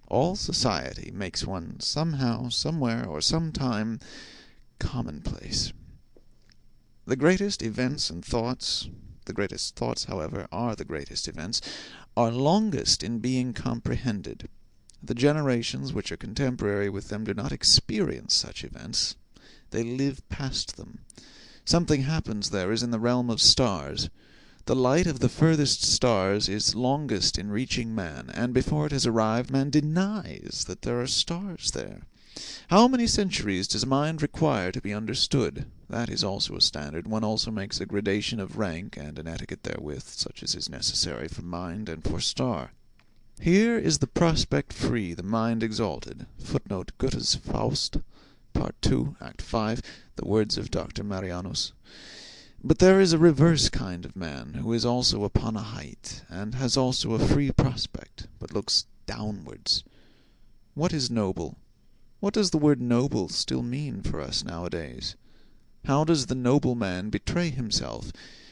All society makes one somehow, somewhere, or sometime commonplace. The greatest events and thoughts, the greatest thoughts, however, are the greatest events, are longest in being comprehended. The generations which are contemporary with them do not experience such events. They live past them. Something happens there as in the realm of stars. The light of the furthest stars is longest in reaching man, and before it has arrived, man denies that there are stars there. How many centuries does mind require to be understood? That is also a standard. One also makes a gradation of rank, and an etiquette therewith, such as is necessary for mind and for star. Here is the prospect free, the mind exalted. Footnote Goethe's Faust, Part 2, Act 5, the words of Dr. Marianus. But there is a reverse kind of man, who is also upon a height, and has also a free prospect, but looks downwards. What is noble? What does the word noble still mean for us nowadays? How does the noble man betray himself?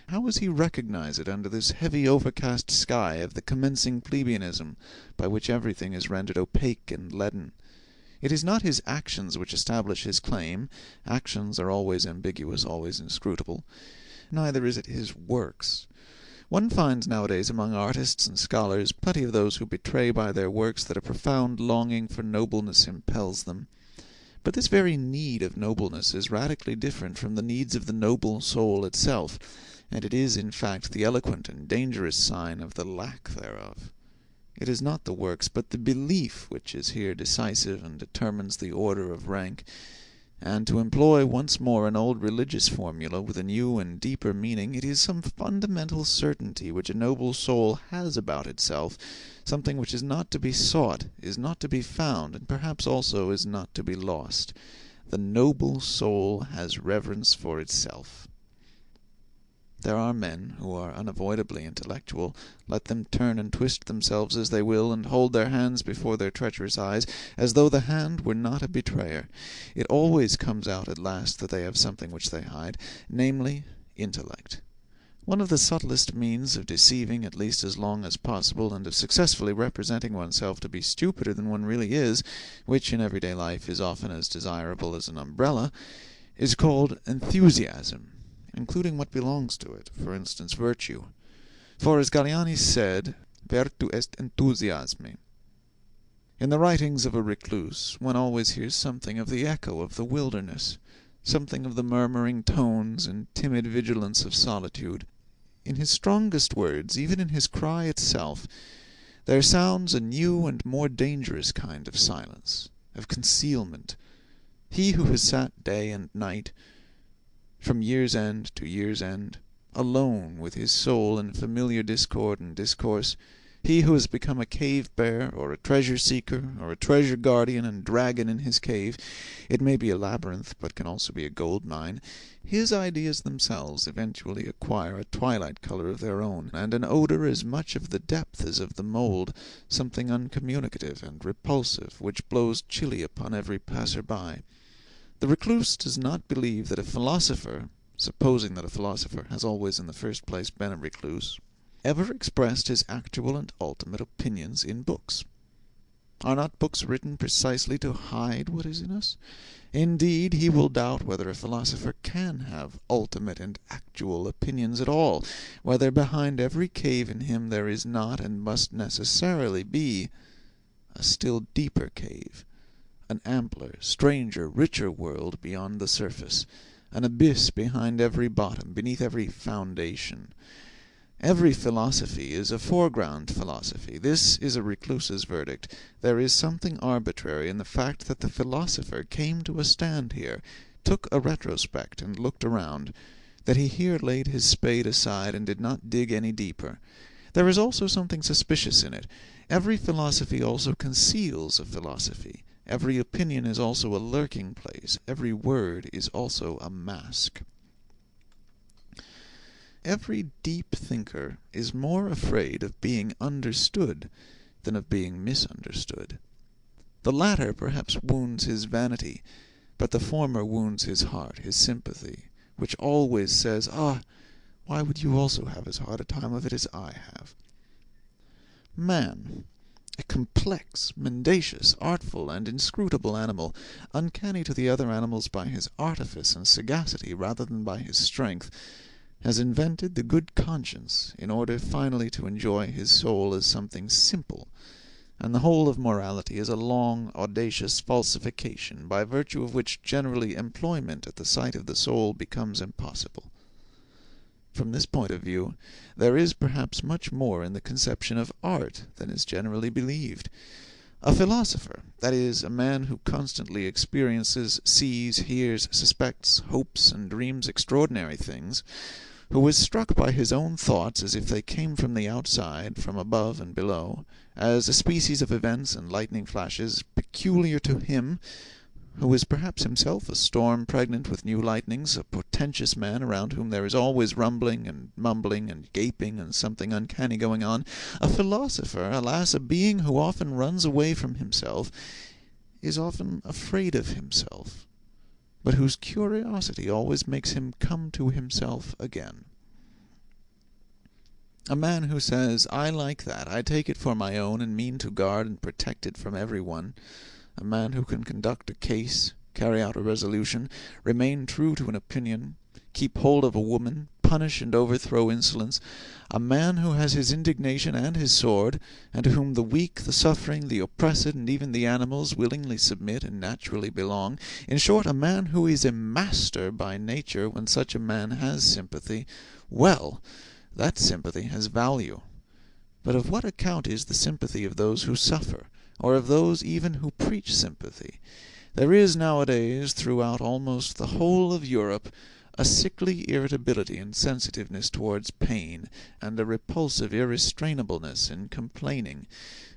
How does he recognize it under this heavy overcast sky of the commencing plebeianism, by which everything is rendered opaque and leaden? It is not his actions which establish his claim. Actions are always ambiguous, always inscrutable. Neither is it his works. One finds nowadays among artists and scholars plenty of those who betray by their works that a profound longing for nobleness impels them. But this very need of nobleness is radically different from the needs of the noble soul itself, and it is in fact the eloquent and dangerous sign of the lack thereof. It is not the works, but the belief which is here decisive and determines the order of rank. And to employ once more an old religious formula with a new and deeper meaning, it is some fundamental certainty which a noble soul has about itself, something which is not to be sought, is not to be found, and perhaps also is not to be lost. The noble soul has reverence for itself. There are men who are unavoidably intellectual. Let them turn and twist themselves as they will, and hold their hands before their treacherous eyes, as though the hand were not a betrayer. It always comes out at last that they have something which they hide, namely, intellect. One of the subtlest means of deceiving at least as long as possible, and of successfully representing oneself to be stupider than one really is, which in everyday life is often as desirable as an umbrella, is called enthusiasm, including what belongs to it, for instance, virtue. For as Galiani said, virtu est enthusiasme. In the writings of a recluse one always hears something of the echo of the wilderness, something of the murmuring tones and timid vigilance of solitude. In his strongest words, even in his cry itself, there sounds a new and more dangerous kind of silence, of concealment. He who has sat day and night, from year's end to year's end, alone with his soul in familiar discord and discourse, he who has become a cave-bear, or a treasure-seeker, or a treasure-guardian and dragon in his cave, it may be a labyrinth, but can also be a gold-mine, his ideas themselves eventually acquire a twilight color of their own, and an odor as much of the depth as of the mould, something uncommunicative and repulsive, which blows chilly upon every passer-by. The recluse does not believe that a philosopher, supposing that a philosopher has always in the first place been a recluse, ever expressed his actual and ultimate opinions in books. Are not books written precisely to hide what is in us? Indeed, he will doubt whether a philosopher can have ultimate and actual opinions at all, whether behind every cave in him there is not, and must necessarily be, a still deeper cave, an ampler, stranger, richer world beyond the surface, an abyss behind every bottom, beneath every foundation. Every philosophy is a foreground philosophy. This is a recluse's verdict. There is something arbitrary in the fact that the philosopher came to a stand here, took a retrospect, and looked around, that he here laid his spade aside and did not dig any deeper. There is also something suspicious in it. Every philosophy also conceals a philosophy. Every opinion is also a lurking place. Every word is also a mask. Every deep thinker is more afraid of being understood than of being misunderstood. The latter perhaps wounds his vanity, but the former wounds his heart, his sympathy, which always says, "Ah, why would you also have as hard a time of it as I have?" Man, a complex, mendacious, artful, and inscrutable animal, uncanny to the other animals by his artifice and sagacity rather than by his strength, has invented the good conscience in order finally to enjoy his soul as something simple, and the whole of morality is a long, audacious falsification, by virtue of which generally employment at the sight of the soul becomes impossible. From this point of view, there is perhaps much more in the conception of art than is generally believed. A philosopher, that is, a man who constantly experiences, sees, hears, suspects, hopes, and dreams extraordinary things, who is struck by his own thoughts as if they came from the outside, from above and below, as a species of events and lightning flashes peculiar to him, who is perhaps himself a storm pregnant with new lightnings, a portentous man around whom there is always rumbling and mumbling and gaping and something uncanny going on, a philosopher, alas, a being who often runs away from himself, is often afraid of himself, but whose curiosity always makes him come to himself again. A man who says, "I like that, I take it for my own, and mean to guard and protect it from every one," a man who can conduct a case, carry out a resolution, remain true to an opinion, keep hold of a woman, punish and overthrow insolence, a man who has his indignation and his sword, and to whom the weak, the suffering, the oppressed, and even the animals willingly submit and naturally belong, in short, a man who is a master by nature. When such a man has sympathy, well, that sympathy has value. But of what account is the sympathy of those who suffer, or of those even who preach sympathy? There is nowadays, throughout almost the whole of Europe, a sickly irritability and sensitiveness towards pain, and a repulsive irrestrainableness in complaining,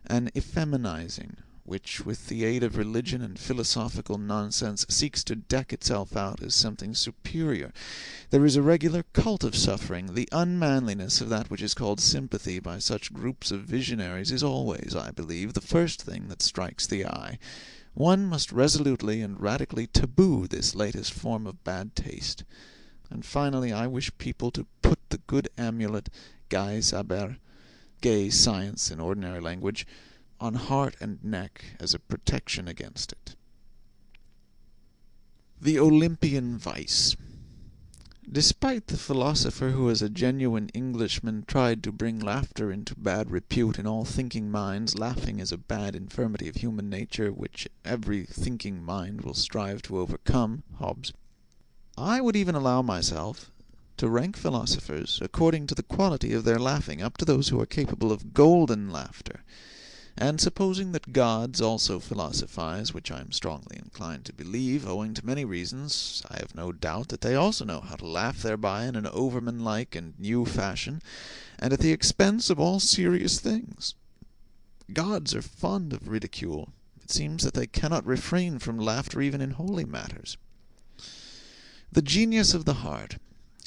an effeminizing, which, with the aid of religion and philosophical nonsense, seeks to deck itself out as something superior. There is a regular cult of suffering. The unmanliness of that which is called sympathy by such groups of visionaries is always, I believe, the first thing that strikes the eye. One must resolutely and radically taboo this latest form of bad taste. And finally, I wish people to put the good amulet, Gay Saber, gay science in ordinary language, on heart and neck as a protection against it. The Olympian Vice. Despite the philosopher who as a genuine Englishman tried to bring laughter into bad repute in all thinking minds, laughing is a bad infirmity of human nature which every thinking mind will strive to overcome, Hobbes, I would even allow myself to rank philosophers according to the quality of their laughing up to those who are capable of golden laughter. And supposing that gods also philosophize, which I am strongly inclined to believe, owing to many reasons, I have no doubt that they also know how to laugh thereby in an overman-like and new fashion, and at the expense of all serious things. Gods are fond of ridicule. It seems that they cannot refrain from laughter even in holy matters. The genius of the heart,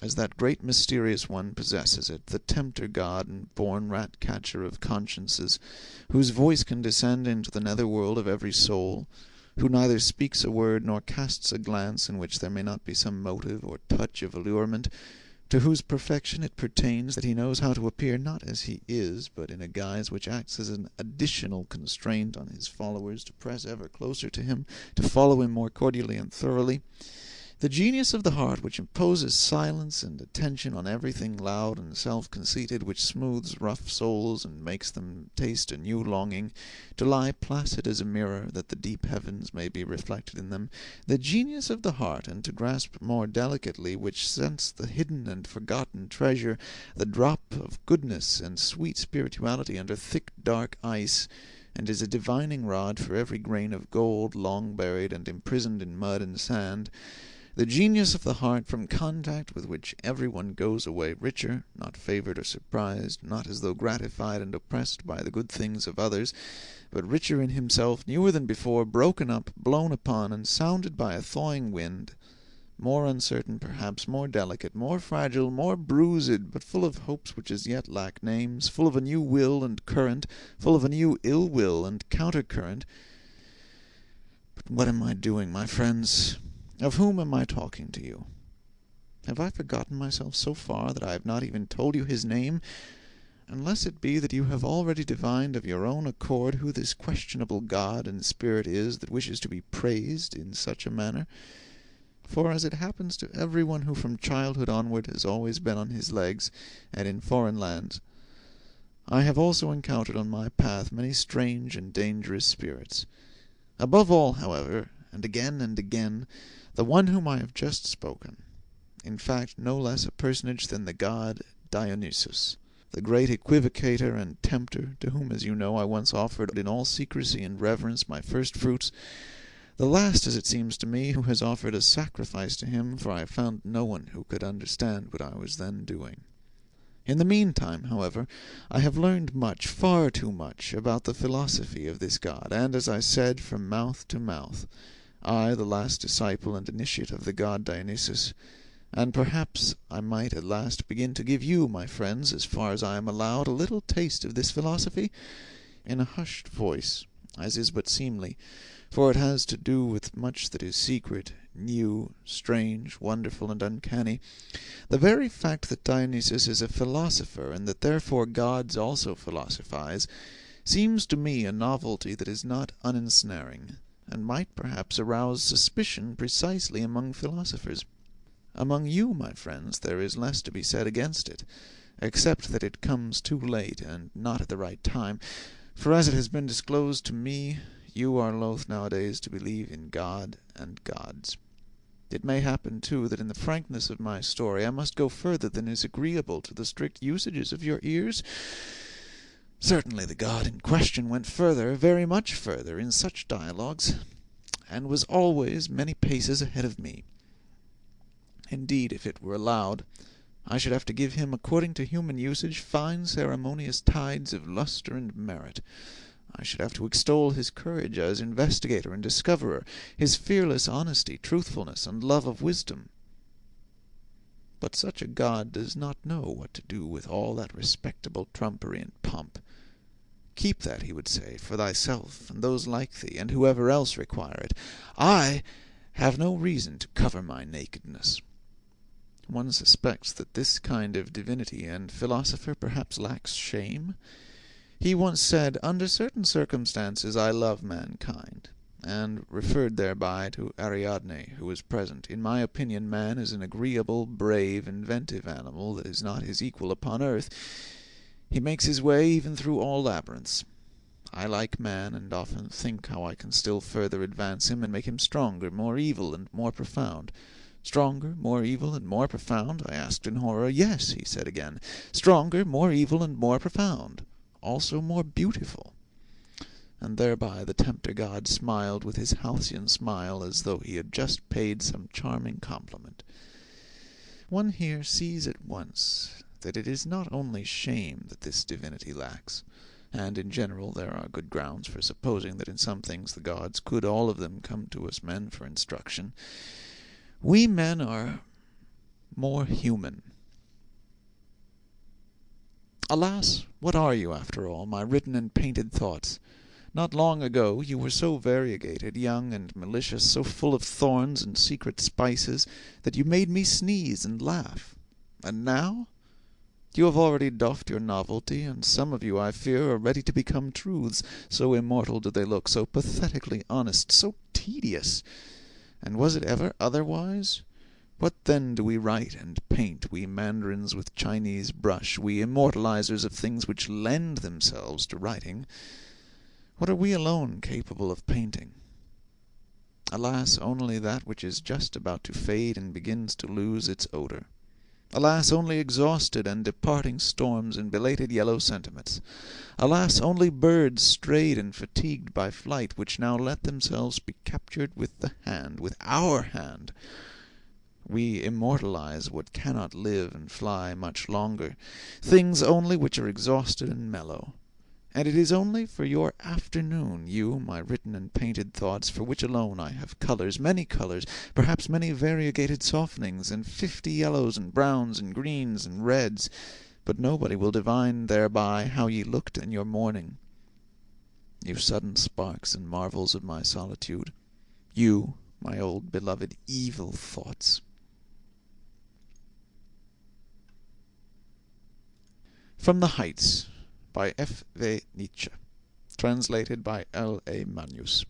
as that great mysterious one possesses it, the tempter god and born rat-catcher of consciences, whose voice can descend into the nether world of every soul, who neither speaks a word nor casts a glance in which there may not be some motive or touch of allurement, to whose perfection it pertains that he knows how to appear not as he is, but in a guise which acts as an additional constraint on his followers to press ever closer to him, to follow him more cordially and thoroughly. The genius of the heart, which imposes silence and attention on everything loud and self-conceited, which smooths rough souls and makes them taste a new longing, to lie placid as a mirror, that the deep heavens may be reflected in them, the genius of the heart, and to grasp more delicately, which scents the hidden and forgotten treasure, the drop of goodness and sweet spirituality under thick dark ice, and is a divining rod for every grain of gold long buried and imprisoned in mud and sand, the genius of the heart, from contact with which every one goes away richer, not favored or surprised, not as though gratified and oppressed by the good things of others, but richer in himself, newer than before, broken up, blown upon, and sounded by a thawing wind, more uncertain perhaps, more delicate, more fragile, more bruised, but full of hopes which as yet lack names, full of a new will and current, full of a new ill-will and counter-current. But what am I doing, my friends? Of whom am I talking to you? Have I forgotten myself so far that I have not even told you his name, unless it be that you have already divined of your own accord who this questionable god and spirit is that wishes to be praised in such a manner? For as it happens to every one who from childhood onward has always been on his legs, and in foreign lands, I have also encountered on my path many strange and dangerous spirits. Above all, however, and again, the one whom I have just spoken, in fact no less a personage than the god Dionysus, the great equivocator and tempter, to whom, as you know, I once offered in all secrecy and reverence my first fruits, the last, as it seems to me, who has offered a sacrifice to him, for I found no one who could understand what I was then doing. In the meantime, however, I have learned much, far too much, about the philosophy of this god, and, as I said, from mouth to mouth, I, the last disciple and initiate of the god Dionysus, and perhaps I might at last begin to give you, my friends, as far as I am allowed, a little taste of this philosophy, in a hushed voice, as is but seemly, for it has to do with much that is secret, new, strange, wonderful, and uncanny. The very fact that Dionysus is a philosopher, and that therefore gods also philosophize, seems to me a novelty that is not unensnaring, and might perhaps arouse suspicion precisely among philosophers. Among you, my friends, there is less to be said against it, except that it comes too late, and not at the right time, for as it has been disclosed to me, you are loath nowadays to believe in God and gods. It may happen, too, that in the frankness of my story I must go further than is agreeable to the strict usages of your ears. Certainly the god in question went further, very much further, in such dialogues, and was always many paces ahead of me. Indeed, if it were allowed, I should have to give him, according to human usage, fine ceremonious tides of lustre and merit. I should have to extol his courage as investigator and discoverer, his fearless honesty, truthfulness, and love of wisdom. But such a god does not know what to do with all that respectable trumpery and pomp. Keep that, he would say, for thyself, and those like thee, and whoever else require it. I have no reason to cover my nakedness. one suspects that this kind of divinity and philosopher perhaps lacks shame. He once said, "Under certain circumstances I love mankind," and referred thereby to Ariadne, who was present. "In my opinion, man is an agreeable, brave, inventive animal that is not his equal upon earth. He makes his way even through all labyrinths. I like man, and often think how I can still further advance him and make him stronger, more evil, and more profound." "Stronger, more evil, and more profound?" I asked in horror. "Yes," he said again, "stronger, more evil, and more profound. Also more beautiful." And thereby the tempter god smiled with his halcyon smile, as though he had just paid some charming compliment. One here sees at once that it is not only shame that this divinity lacks, and in general there are good grounds for supposing that in some things the gods could all of them come to us men for instruction. We men are more human. Alas, what are you, after all, my written and painted thoughts? Not long ago you were so variegated, young and malicious, so full of thorns and secret spices, that you made me sneeze and laugh. And now? You have already doffed your novelty, and some of you, I fear, are ready to become truths, so immortal do they look, so pathetically honest, so tedious. And was it ever otherwise? What then do we write and paint, we mandarins with Chinese brush, we immortalizers of things which lend themselves to writing? What are we alone capable of painting? Alas, only that which is just about to fade and begins to lose its odor. Alas, only exhausted and departing storms and belated yellow sentiments. Alas, only birds strayed and fatigued by flight, which now let themselves be captured with the hand, with our hand. We immortalize what cannot live and fly much longer, things only which are exhausted and mellow. And it is only for your afternoon, you, my written and painted thoughts, for which alone I have colors, perhaps many variegated softenings, and 50 yellows and browns and greens and reds, but nobody will divine thereby how ye looked in your morning. You sudden sparks and marvels of my solitude, you, my old beloved evil thoughts. From the Heights, by F. V. Nietzsche, translated by L. A. Manius.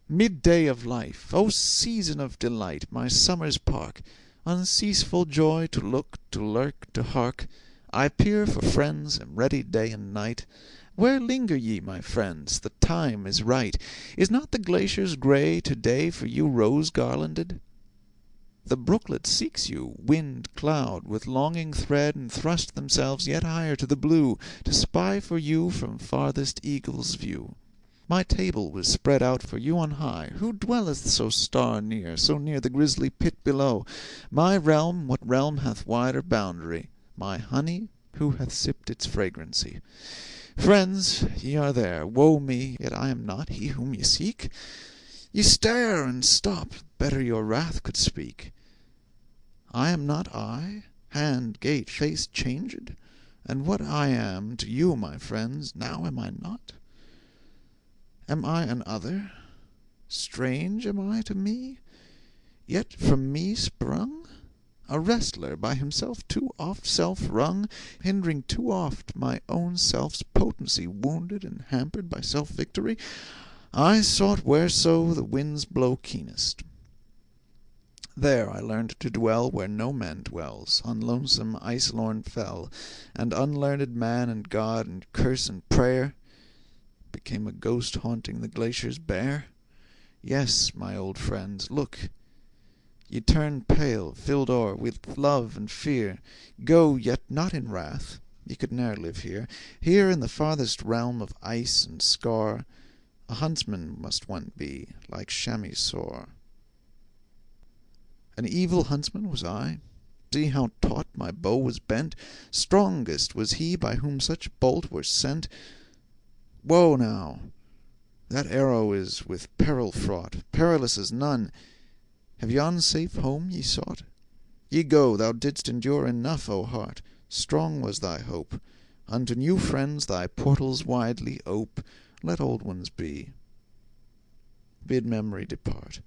Midday of life, O season of delight, my summer's park, unceaseful joy to look, to lurk, to hark, I peer for friends, am ready day and night. Where linger ye, my friends? The time is right. Is not the glacier's grey to-day for you rose-garlanded? The brooklet seeks you, wind, cloud, with longing thread, and thrust themselves yet higher to the blue, to spy for you from farthest eagle's view. My table was spread out for you on high. Who dwelleth so star near, so near the grisly pit below? My realm, what realm hath wider boundary? My honey, who hath sipped its fragrancy? Friends, ye are there. Woe me, yet I am not he whom ye seek. Ye stare and stop, better your wrath could speak. I am not I, hand, gait, face changed, and what I am to you, my friends, now am I not? Am I an other? Strange am I to me? Yet from me sprung? A wrestler, by himself too oft self-wrung, hindering too oft my own self's potency, wounded and hampered by self-victory, I sought whereso the winds blow keenest. There I learned to dwell where no man dwells, on lonesome ice-lorn fell, and unlearned man and God and curse and prayer became a ghost haunting the glaciers bare. Yes, my old friends, look, ye turn pale, filled o'er with love and fear. Go, yet not in wrath, ye could ne'er live here. Here in the farthest realm of ice and scar, a huntsman must one be, like chamois sore. An evil huntsman was I. See how taut my bow was bent. Strongest was he by whom such bolt were sent. Woe now! That arrow is with peril fraught, perilous as none. Have yon safe home ye sought? Ye go, thou didst endure enough, O heart. Strong was thy hope. Unto new friends thy portals widely ope. Let old ones be. Bid memory depart.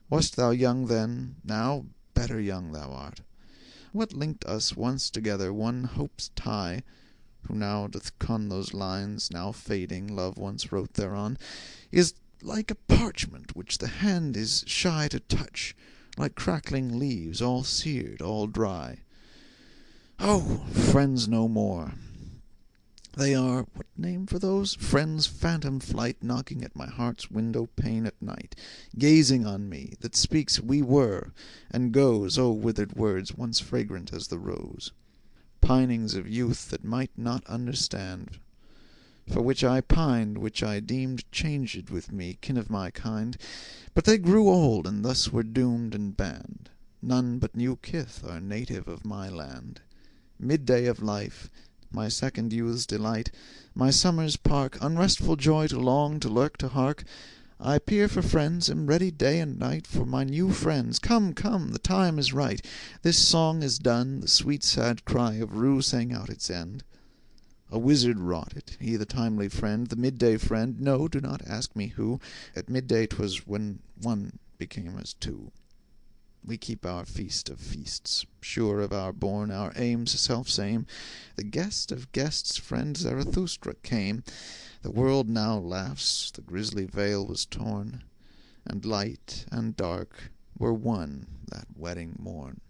Wast thou young then? Now better young thou art. What linked us once together, one hope's tie, who now doth con those lines, now fading, love once wrote thereon, is like a parchment which the hand is shy to touch, like crackling leaves, all seared, all dry. Oh, friends no more! They are, what name for those? Friends' phantom flight, knocking at my heart's window pane at night, gazing on me, that speaks we were, and goes, oh withered words, once fragrant as the rose. Pinings of youth that might not understand, for which I pined, which I deemed changed with me, kin of my kind, but they grew old, and thus were doomed and banned. None but new kith are native of my land. Midday of life, my second youth's delight, my summer's park, unrestful joy to long, to lurk, to hark, I peer for friends, am ready day and night for my new friends. Come, come, the time is right. This song is done, the sweet sad cry of rue sang out its end. A wizard wrought it, he the timely friend, the midday friend. No, do not ask me who. At midday 'twas when one became as two. We keep our feast of feasts, sure of our bourne, our aims self-same. The guest of guests, friend Zarathustra, came. The world now laughs, the grisly veil was torn, and light and dark were one that wedding morn.